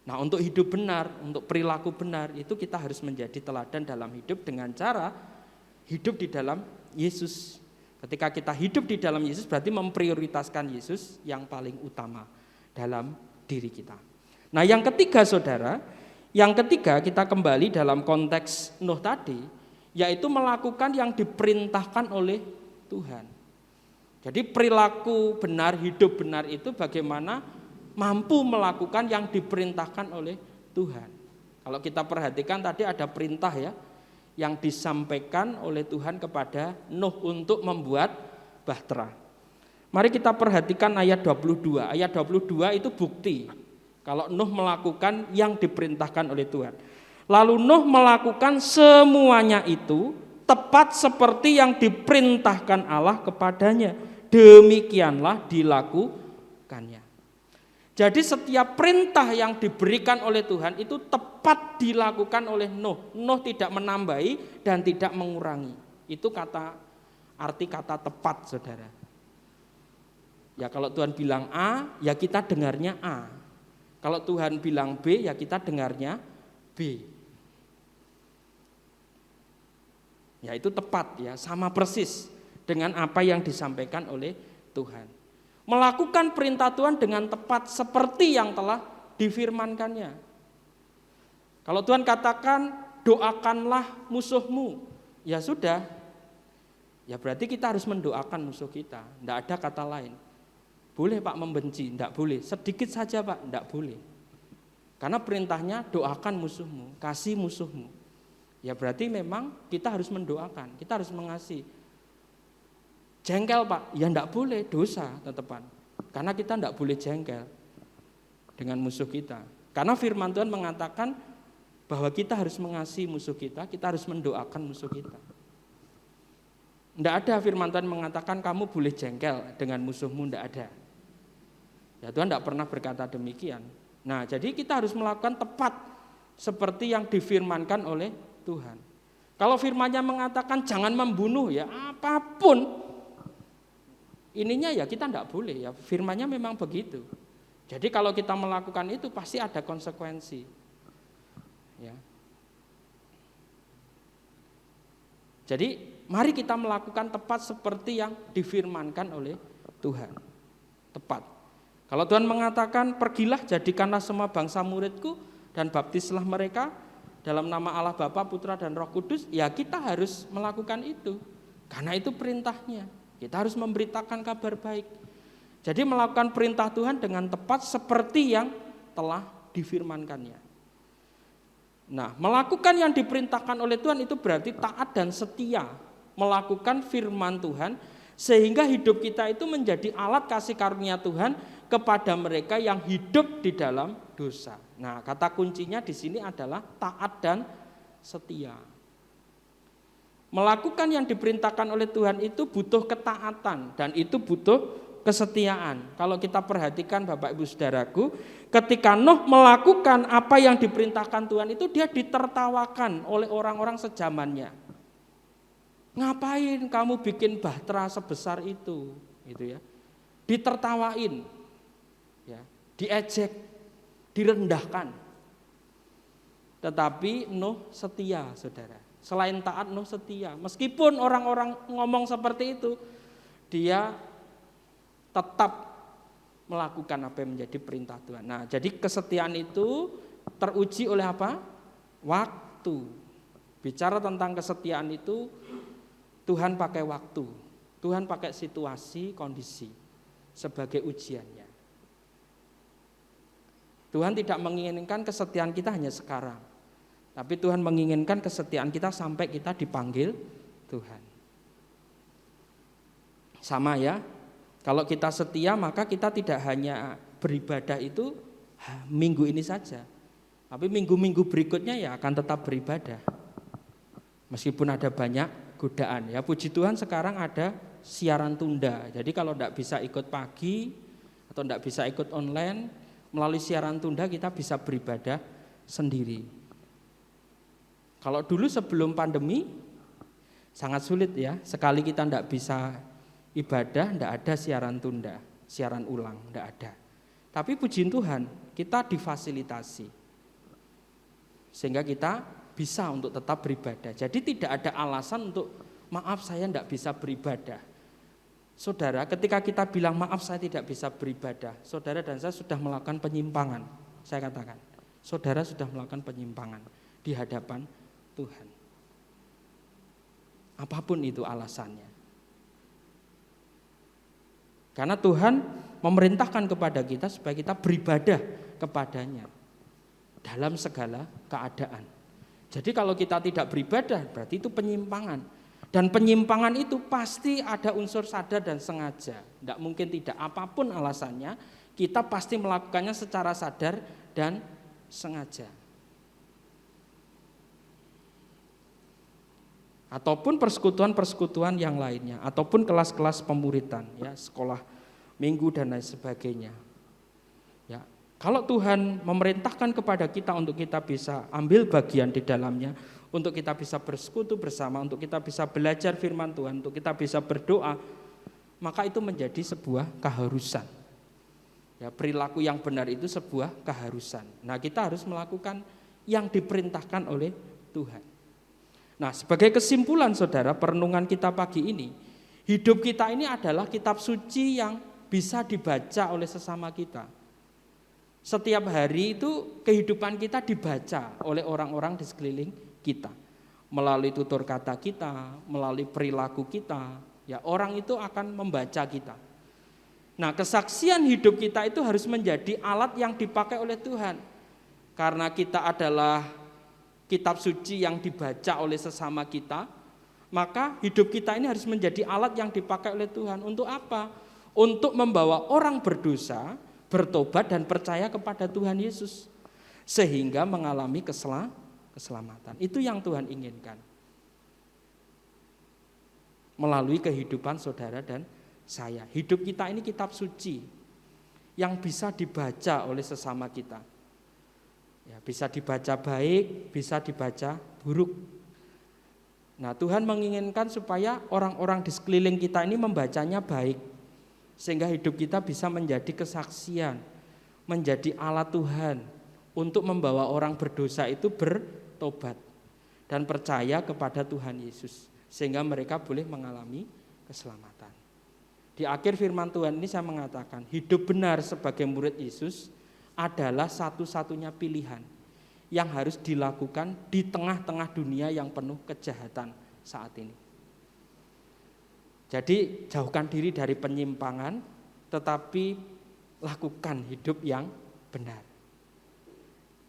Nah, untuk hidup benar, untuk perilaku benar, itu kita harus menjadi teladan dalam hidup dengan cara hidup di dalam Yesus. Ketika kita hidup di dalam Yesus berarti memprioritaskan Yesus yang paling utama dalam diri kita. Nah, yang ketiga saudara, kita kembali dalam konteks Nuh tadi, yaitu melakukan yang diperintahkan oleh Tuhan. Jadi perilaku benar, hidup benar itu bagaimana mampu melakukan yang diperintahkan oleh Tuhan. Kalau kita perhatikan tadi ada perintah ya, yang disampaikan oleh Tuhan kepada Nuh untuk membuat bahtera. Mari kita perhatikan ayat 22. Ayat 22 itu bukti kalau Nuh melakukan yang diperintahkan oleh Tuhan. Lalu Nuh melakukan semuanya itu tepat seperti yang diperintahkan Allah kepadanya. Demikianlah dilakukannya. Jadi setiap perintah yang diberikan oleh Tuhan itu tepat dilakukan oleh Nuh. Nuh tidak menambahi dan tidak mengurangi. Itu arti kata tepat saudara. Ya, kalau Tuhan bilang A, ya kita dengarnya A. Kalau Tuhan bilang B, ya kita dengarnya B. Ya itu tepat ya, sama persis dengan apa yang disampaikan oleh Tuhan. Melakukan perintah Tuhan dengan tepat seperti yang telah difirmankannya. Kalau Tuhan katakan doakanlah musuhmu, ya sudah. Ya berarti kita harus mendoakan musuh kita, tidak ada kata lain. Boleh Pak membenci, tidak boleh. Sedikit saja Pak, tidak boleh. Karena perintahnya doakan musuhmu, kasih musuhmu. Ya berarti memang kita harus mendoakan, kita harus mengasihi. Jengkel Pak, ya tidak boleh, dosa tetepan. Karena kita tidak boleh jengkel dengan musuh kita. Karena firman Tuhan mengatakan bahwa kita harus mengasihi musuh kita harus mendoakan musuh kita. Tidak ada firman Tuhan mengatakan kamu boleh jengkel dengan musuhmu, tidak ada. Ya Tuhan tidak pernah berkata demikian. Nah jadi kita harus melakukan tepat seperti yang difirmankan oleh Tuhan. Kalau firman-Nya mengatakan jangan membunuh, ya apapun ininya ya kita tidak boleh, ya firman-Nya memang begitu. Jadi kalau kita melakukan itu pasti ada konsekuensi. Ya. Jadi mari kita melakukan tepat seperti yang difirmankan oleh Tuhan. Tepat. Kalau Tuhan mengatakan pergilah jadikanlah semua bangsa muridku dan baptislah mereka dalam nama Allah Bapa, Putra dan Roh Kudus, ya kita harus melakukan itu. Karena itu perintahnya. Kita harus memberitakan kabar baik. Jadi melakukan perintah Tuhan dengan tepat seperti yang telah difirmankannya. Nah, melakukan yang diperintahkan oleh Tuhan itu berarti taat dan setia. Melakukan firman Tuhan sehingga hidup kita itu menjadi alat kasih karunia Tuhan kepada mereka yang hidup di dalam dosa. Nah, kata kuncinya di sini adalah taat dan setia. Melakukan yang diperintahkan oleh Tuhan itu butuh ketaatan dan itu butuh kesetiaan. Kalau kita perhatikan Bapak Ibu Saudaraku, ketika Nuh melakukan apa yang diperintahkan Tuhan itu dia ditertawakan oleh orang-orang sejamannya. Ngapain kamu bikin bahtera sebesar itu? Gitu ya. Ditertawain. Ya, diejek, direndahkan. Tetapi Nuh setia, Saudara. Selain taat, Nuh setia. Meskipun orang-orang ngomong seperti itu, dia tetap melakukan apa yang menjadi perintah Tuhan. Nah, jadi kesetiaan itu teruji oleh apa? Waktu. Bicara tentang kesetiaan itu, Tuhan pakai waktu. Tuhan pakai situasi, kondisi sebagai ujiannya. Tuhan tidak menginginkan kesetiaan kita hanya sekarang. Tapi Tuhan menginginkan kesetiaan kita sampai kita dipanggil Tuhan. Sama ya, kalau kita setia maka kita tidak hanya beribadah itu minggu ini saja. Tapi minggu-minggu berikutnya ya akan tetap beribadah. Meskipun ada banyak godaan ya. Puji Tuhan sekarang ada siaran tunda. Jadi kalau tidak bisa ikut pagi atau tidak bisa ikut online, melalui siaran tunda kita bisa beribadah sendiri. Kalau dulu sebelum pandemi sangat sulit ya, sekali kita tidak bisa ibadah, tidak ada siaran tunda, siaran ulang, tidak ada. Tapi puji Tuhan, kita difasilitasi sehingga kita bisa untuk tetap beribadah. Jadi tidak ada alasan untuk maaf saya tidak bisa beribadah. Saudara, ketika kita bilang maaf saya tidak bisa beribadah, saudara dan saya sudah melakukan penyimpangan. Saya katakan, saudara sudah melakukan penyimpangan di hadapan Tuhan. Apapun itu alasannya. Karena Tuhan memerintahkan kepada kita supaya kita beribadah kepadanya dalam segala keadaan. Jadi kalau kita tidak beribadah berarti itu penyimpangan. Dan penyimpangan itu pasti ada unsur sadar dan sengaja. Tidak mungkin tidak, apapun alasannya kita pasti melakukannya secara sadar dan sengaja. Ataupun persekutuan-persekutuan yang lainnya, ataupun kelas-kelas pemuritan, ya, sekolah minggu dan lain sebagainya. Ya, kalau Tuhan memerintahkan kepada kita untuk kita bisa ambil bagian di dalamnya, untuk kita bisa bersekutu bersama, untuk kita bisa belajar firman Tuhan, untuk kita bisa berdoa, maka itu menjadi sebuah keharusan. Ya, perilaku yang benar itu sebuah keharusan. Nah, kita harus melakukan yang diperintahkan oleh Tuhan. Nah, sebagai kesimpulan saudara, perenungan kita pagi ini, hidup kita ini adalah kitab suci yang bisa dibaca oleh sesama kita. Setiap hari itu kehidupan kita dibaca oleh orang-orang di sekeliling kita. Melalui tutur kata kita, melalui perilaku kita, ya orang itu akan membaca kita. Nah, kesaksian hidup kita itu harus menjadi alat yang dipakai oleh Tuhan. Karena kita adalah kitab suci yang dibaca oleh sesama kita, maka hidup kita ini harus menjadi alat yang dipakai oleh Tuhan. Untuk apa? Untuk membawa orang berdosa bertobat dan percaya kepada Tuhan Yesus, sehingga mengalami keselamatan. Itu yang Tuhan inginkan melalui kehidupan saudara dan saya. Hidup kita ini kitab suci yang bisa dibaca oleh sesama kita. Ya, bisa dibaca baik, bisa dibaca buruk. Nah, Tuhan menginginkan supaya orang-orang di sekeliling kita ini membacanya baik, sehingga hidup kita bisa menjadi kesaksian, menjadi alat Tuhan untuk membawa orang berdosa itu bertobat dan percaya kepada Tuhan Yesus, sehingga mereka boleh mengalami keselamatan. Di akhir firman Tuhan ini saya mengatakan, hidup benar sebagai murid Yesus adalah satu-satunya pilihan yang harus dilakukan di tengah-tengah dunia yang penuh kejahatan saat ini. Jadi jauhkan diri dari penyimpangan, tetapi lakukan hidup yang benar.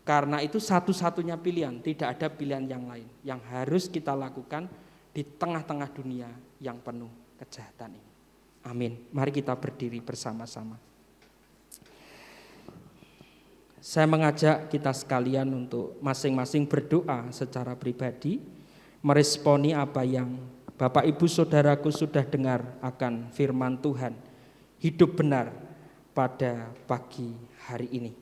Karena itu satu-satunya pilihan, tidak ada pilihan yang lain yang harus kita lakukan di tengah-tengah dunia yang penuh kejahatan ini. Amin. Mari kita berdiri bersama-sama. Saya mengajak kita sekalian untuk masing-masing berdoa secara pribadi, meresponi apa yang Bapak Ibu Saudaraku sudah dengar akan firman Tuhan, hidup benar pada pagi hari ini.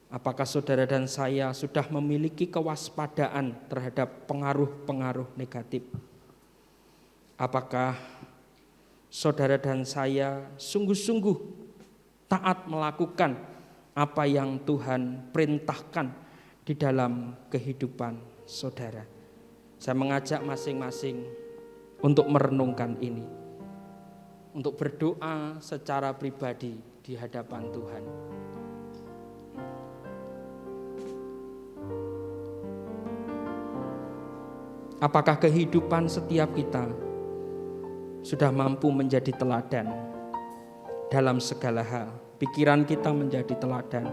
Apakah saudara dan saya sudah memiliki kewaspadaan terhadap pengaruh-pengaruh negatif? Apakah saudara dan saya sungguh-sungguh taat melakukan apa yang Tuhan perintahkan di dalam kehidupan saudara? Saya mengajak masing-masing untuk merenungkan ini, untuk berdoa secara pribadi di hadapan Tuhan. Apakah kehidupan setiap kita sudah mampu menjadi teladan dalam segala hal? Pikiran kita menjadi teladan,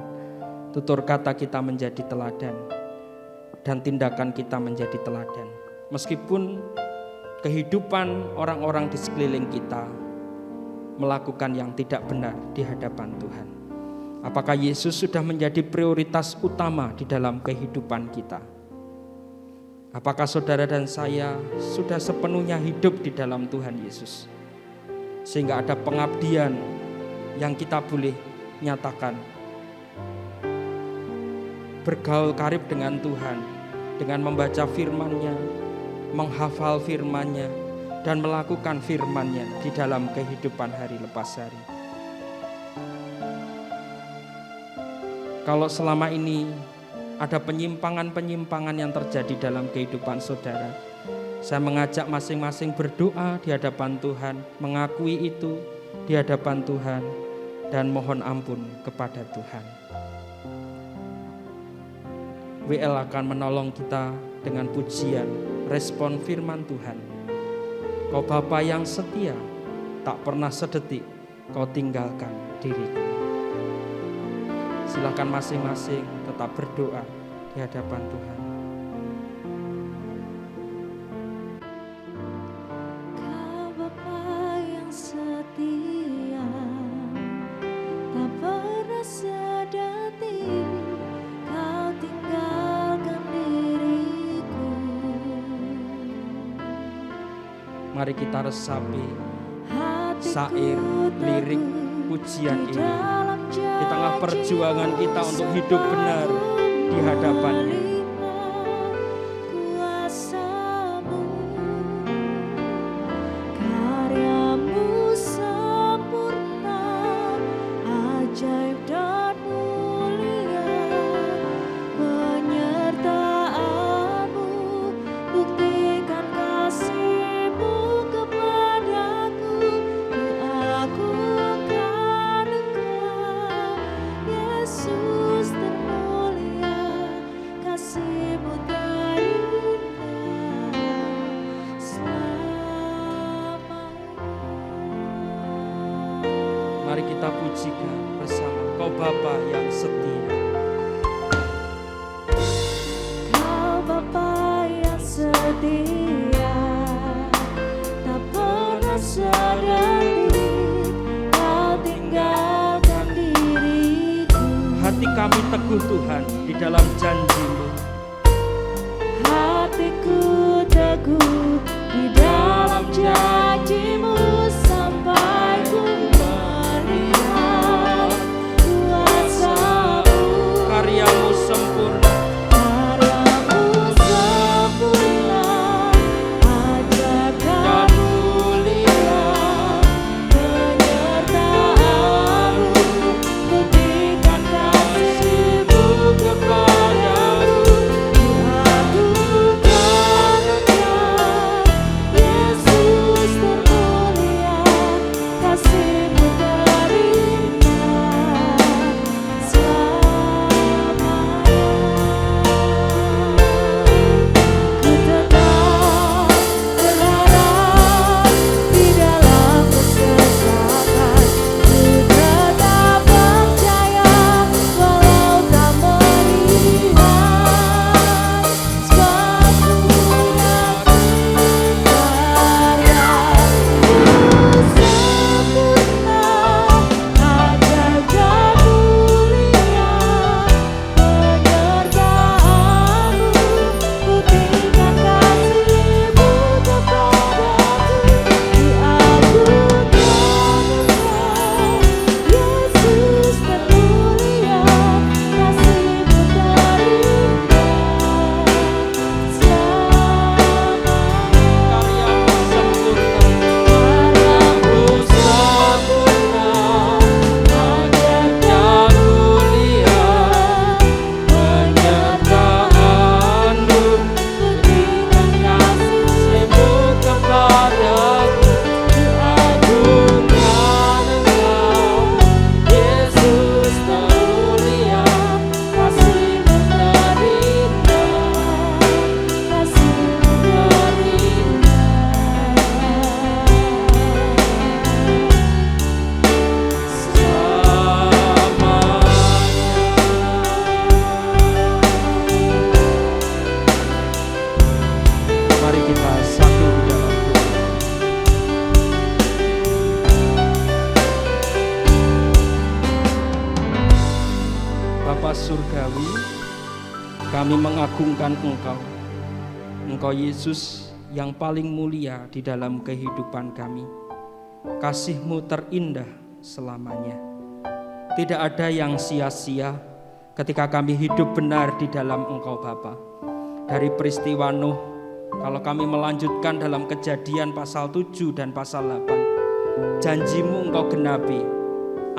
tutur kata kita menjadi teladan, dan tindakan kita menjadi teladan. Meskipun kehidupan orang-orang di sekeliling kita melakukan yang tidak benar di hadapan Tuhan. Apakah Yesus sudah menjadi prioritas utama di dalam kehidupan kita? Apakah saudara dan saya sudah sepenuhnya hidup di dalam Tuhan Yesus, sehingga ada pengabdian yang kita boleh nyatakan, bergaul karib dengan Tuhan, dengan membaca firman-Nya, menghafal firman-Nya, dan melakukan firman-Nya di dalam kehidupan hari lepas hari. Kalau selama ini ada penyimpangan-penyimpangan yang terjadi dalam kehidupan saudara, saya mengajak masing-masing berdoa di hadapan Tuhan, mengakui itu di hadapan Tuhan, dan mohon ampun kepada Tuhan. WL akan menolong kita dengan pujian, respon firman Tuhan. Kau Bapa yang setia, tak pernah sedetik kau tinggalkan diriku. Silakan masing-masing tetap berdoa di hadapan Tuhan.
Kau Bapa yang setia, tak pernah sedetik kau tinggalkan diriku.
Mari kita resapi
Hatiku
syair, lirik, pujian ini di tengah perjuangan kita untuk hidup benar di hadapan-Nya.
Kuasamu, karyamu sempurna, ajaib dan mulia, penyertaanmu bukti
pujikan bersama Engkau Bapa yang setia.
Kau Bapa yang setia, tak pernah sedetik Kau tinggalkan diriku.
Hati kami teguh Tuhan di dalam janji-Mu.
Hatiku teguh di dalam janji-Mu sampai ku melihat kuasa-Mu.
Karya-Mu sempurna,
Karya-Mu sempurna, ajakan mulia, penyertaan-Mu, buktikan kasih-Mu kepadaku. Kuagungkan Engkau, Yesus termulia, kasih-Mu terindah selamanya. Ku tetap berharap di dalam kesesatan, ku tetap percaya walau tak melihat, sebab ku yakin karya-Mu sempurna, ajaib dan mulia, penyertaan-Mu, buktikan kasih-Mu kepadaku. Kuagungkan Engkau, Yesus termulia, kasih-Mu terindah selamanya.
karya-Mu sempurna,
Karya-Mu sempurna, ajaib dan mulia, penyertaan-Mu, buktikan kasih-Mu kepadaku. Kuagungkan Engkau, Yesus termulia, kasih-Mu terindah, kasih-Mu
mari kita satu di dalam doa. Bapa Surgawi, kami mengagungkan Engkau. Engkau Yesus yang paling mulia di dalam kehidupan kami. Kasih-Mu terindah selamanya. Tidak ada yang sia-sia ketika kami hidup benar di dalam Engkau Bapa. Dari peristiwa Nuh, kalau kami melanjutkan dalam Kejadian pasal 7 dan pasal 8, janji-Mu Engkau genapi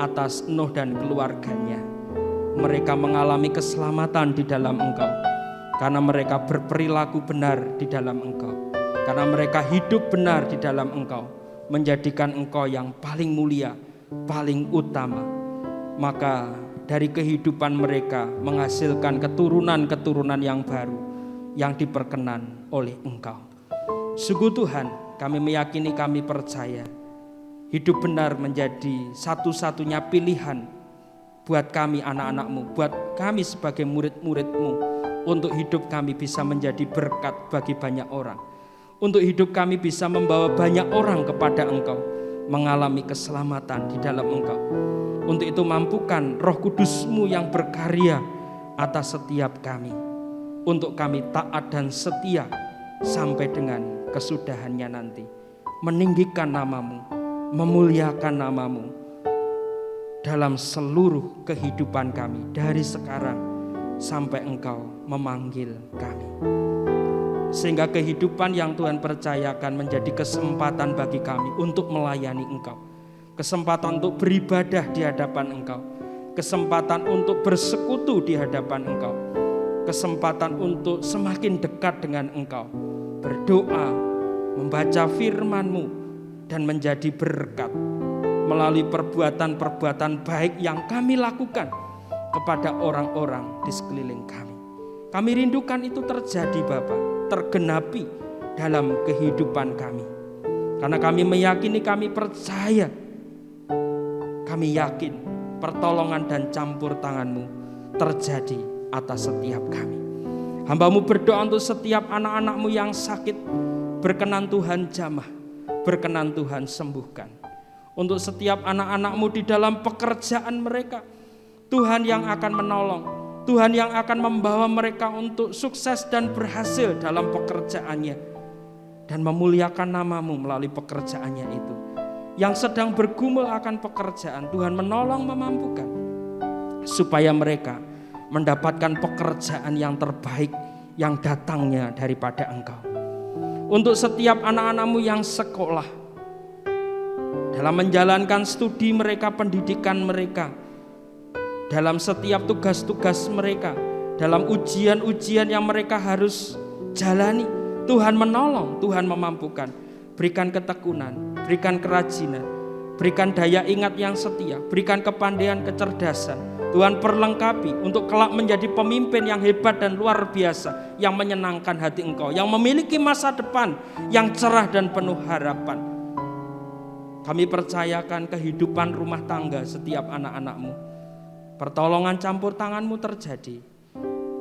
atas Nuh dan keluarganya. Mereka mengalami keselamatan di dalam Engkau karena mereka berperilaku benar di dalam Engkau, karena mereka hidup benar di dalam Engkau, menjadikan Engkau yang paling mulia, paling utama. Maka dari kehidupan mereka menghasilkan keturunan-keturunan yang baru yang diperkenan oleh Engkau. Sungguh Tuhan, kami meyakini, kami percaya hidup benar menjadi satu-satunya pilihan buat kami anak-anak-Mu, buat kami sebagai murid-murid-Mu, untuk hidup kami bisa menjadi berkat bagi banyak orang, untuk hidup kami bisa membawa banyak orang kepada Engkau, mengalami keselamatan di dalam Engkau. Untuk itu mampukan Roh Kudus-Mu yang berkarya atas setiap kami, untuk kami taat dan setia sampai dengan kesudahannya nanti, meninggikan nama-Mu, memuliakan nama-Mu dalam seluruh kehidupan kami, dari sekarang sampai Engkau memanggil kami. Sehingga kehidupan yang Tuhan percayakan menjadi kesempatan bagi kami untuk melayani Engkau, kesempatan untuk beribadah di hadapan Engkau, kesempatan untuk bersekutu di hadapan Engkau, kesempatan untuk semakin dekat dengan Engkau, berdoa, membaca firman-Mu, dan menjadi berkat melalui perbuatan-perbuatan baik yang kami lakukan kepada orang-orang di sekeliling kami. Kami rindukan itu terjadi Bapa, tergenapi dalam kehidupan kami. Karena kami meyakini, kami percaya kami yakin pertolongan dan campur tangan-Mu terjadi atas setiap kami. Hamba-Mu berdoa untuk setiap anak-anak-Mu yang sakit, berkenan Tuhan jamah, berkenan Tuhan sembuhkan. Untuk setiap anak-anak-Mu di dalam pekerjaan mereka, Tuhan yang akan menolong, Tuhan yang akan membawa mereka untuk sukses dan berhasil dalam pekerjaannya, dan memuliakan nama-Mu melalui pekerjaannya itu. Yang sedang bergumul akan pekerjaan, Tuhan menolong, memampukan, supaya mereka mendapatkan pekerjaan yang terbaik yang datangnya daripada Engkau. Untuk setiap anak-anak-Mu yang sekolah, dalam menjalankan studi mereka, pendidikan mereka, dalam setiap tugas-tugas mereka, dalam ujian-ujian yang mereka harus jalani, Tuhan menolong, Tuhan memampukan. Berikan ketekunan, berikan kerajinan, berikan daya ingat yang setia, berikan kepandaian, kecerdasan. Tuhan perlengkapi untuk kelak menjadi pemimpin yang hebat dan luar biasa, yang menyenangkan hati Engkau, yang memiliki masa depan yang cerah dan penuh harapan. Kami percayakan kehidupan rumah tangga setiap anak-anak-Mu, pertolongan campur tangan-Mu terjadi.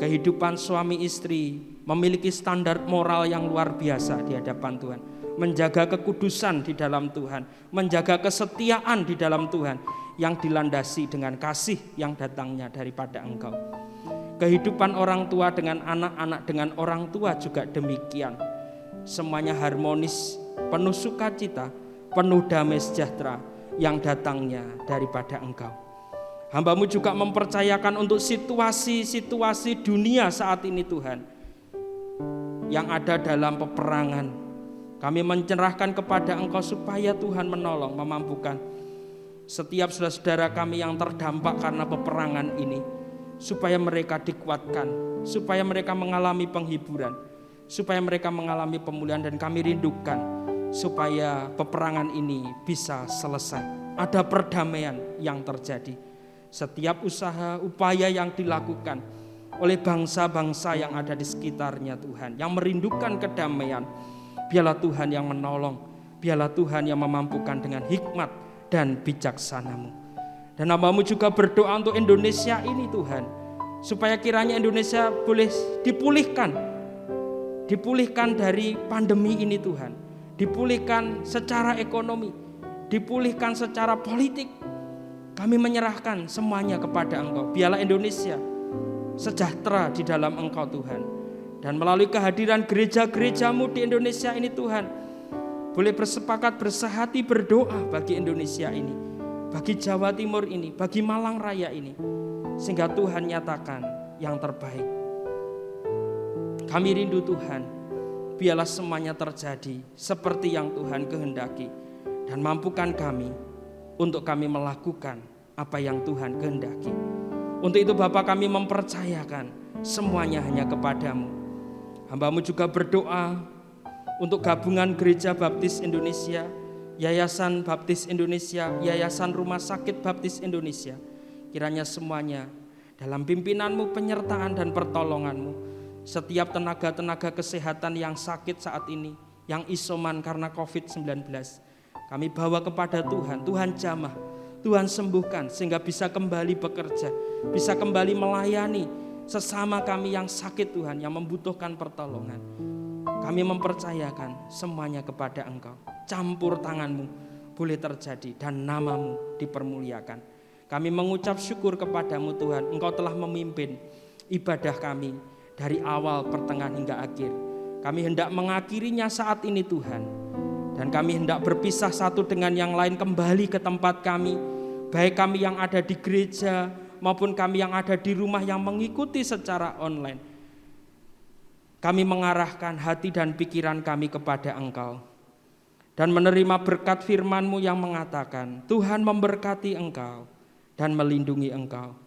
Kehidupan suami istri memiliki standar moral yang luar biasa di hadapan Tuhan, menjaga kekudusan di dalam Tuhan, menjaga kesetiaan di dalam Tuhan, yang dilandasi dengan kasih yang datangnya daripada Engkau. Kehidupan orang tua dengan anak-anak, dengan orang tua juga demikian. Semuanya harmonis, penuh sukacita, penuh damai sejahtera yang datangnya daripada Engkau. Hamba-Mu juga mempercayakan untuk situasi-situasi dunia saat ini Tuhan, yang ada dalam peperangan. Kami menyerahkan kepada Engkau supaya Tuhan menolong, memampukan setiap saudara-saudara kami yang terdampak karena peperangan ini, supaya mereka dikuatkan, supaya mereka mengalami penghiburan, supaya mereka mengalami pemulihan. Dan kami rindukan supaya peperangan ini bisa selesai, ada perdamaian yang terjadi. Setiap usaha, upaya yang dilakukan oleh bangsa-bangsa yang ada di sekitarnya Tuhan, yang merindukan kedamaian, biarlah Tuhan yang menolong, biarlah Tuhan yang memampukan dengan hikmat dan bijaksana-Mu. Dan hamba-Mu juga berdoa untuk Indonesia ini Tuhan, supaya kiranya Indonesia boleh dipulihkan dari pandemi ini Tuhan, dipulihkan secara ekonomi, dipulihkan secara politik. Kami menyerahkan semuanya kepada Engkau. Biarlah Indonesia sejahtera di dalam Engkau Tuhan. Dan melalui kehadiran gereja-gereja-Mu di Indonesia ini Tuhan, boleh bersepakat, bersehati, berdoa bagi Indonesia ini, bagi Jawa Timur ini, bagi Malang Raya ini, sehingga Tuhan nyatakan yang terbaik. Kami rindu Tuhan, biarlah semuanya terjadi seperti yang Tuhan kehendaki, dan mampukan kami untuk kami melakukan apa yang Tuhan kehendaki. Untuk itu Bapa, kami mempercayakan semuanya hanya kepada-Mu. Hamba-Mu juga berdoa untuk gabungan Gereja Baptis Indonesia, Yayasan Baptis Indonesia, Yayasan Rumah Sakit Baptis Indonesia. Kiranya semuanya dalam pimpinan-Mu, penyertaan dan pertolongan-Mu. Setiap tenaga-tenaga kesehatan yang sakit saat ini, yang isoman karena COVID-19, kami bawa kepada Tuhan. Tuhan jamah, Tuhan sembuhkan, sehingga bisa kembali bekerja, bisa kembali melayani sesama kami yang sakit Tuhan, yang membutuhkan pertolongan. Kami mempercayakan semuanya kepada Engkau. Campur tangan-Mu boleh terjadi dan nama-Mu dipermuliakan. Kami mengucap syukur kepada-Mu Tuhan. Engkau telah memimpin ibadah kami dari awal, pertengahan hingga akhir. Kami hendak mengakhirinya saat ini Tuhan. Dan kami hendak berpisah satu dengan yang lain kembali ke tempat kami, baik kami yang ada di gereja maupun kami yang ada di rumah yang mengikuti secara online. Kami mengarahkan hati dan pikiran kami kepada Engkau, dan menerima berkat firman-Mu yang mengatakan, Tuhan memberkati engkau dan melindungi engkau.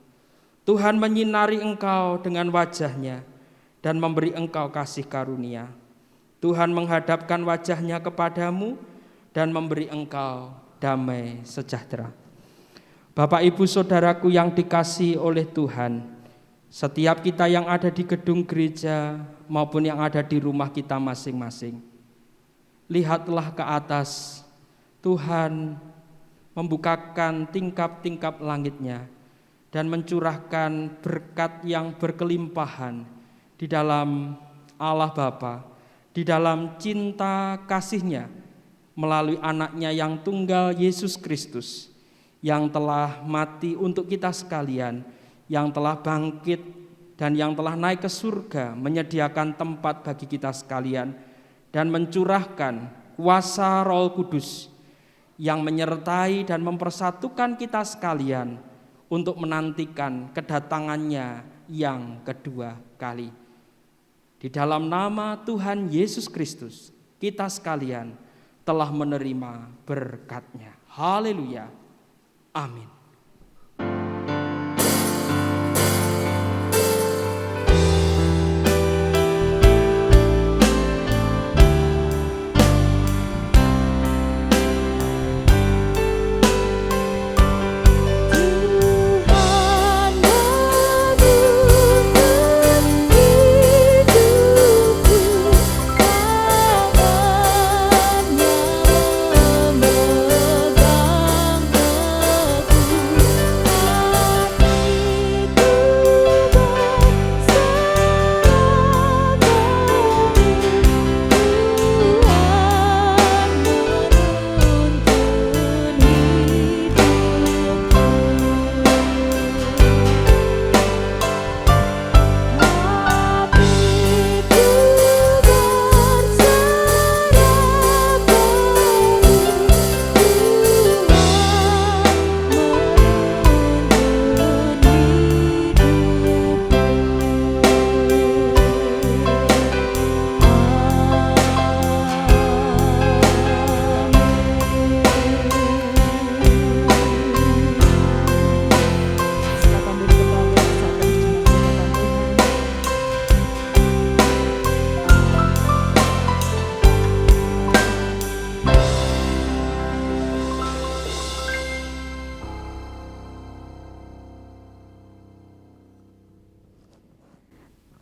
Tuhan menyinari engkau dengan wajah-Nya dan memberi engkau kasih karunia. Tuhan menghadapkan wajah-Nya kepadamu dan memberi engkau damai sejahtera. Bapak Ibu Saudaraku yang dikasihi oleh Tuhan, setiap kita yang ada di gedung gereja maupun yang ada di rumah kita masing-masing, lihatlah ke atas. Tuhan membukakan tingkap-tingkap langitnya, dan mencurahkan berkat yang berkelimpahan di dalam Allah Bapa, di dalam cinta kasih-Nya melalui anaknya yang tunggal Yesus Kristus, yang telah mati untuk kita sekalian, yang telah bangkit dan yang telah naik ke surga menyediakan tempat bagi kita sekalian, dan mencurahkan kuasa Roh Kudus yang menyertai dan mempersatukan kita sekalian untuk menantikan kedatangannya yang kedua kali. Di dalam nama Tuhan Yesus Kristus, kita sekalian telah menerima berkat-Nya. Haleluya. Amin.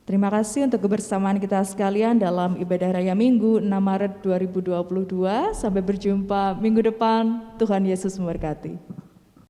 Terima kasih untuk kebersamaan kita sekalian dalam ibadah Raya Minggu 6 Maret 2022. Sampai berjumpa minggu depan. Tuhan Yesus memberkati.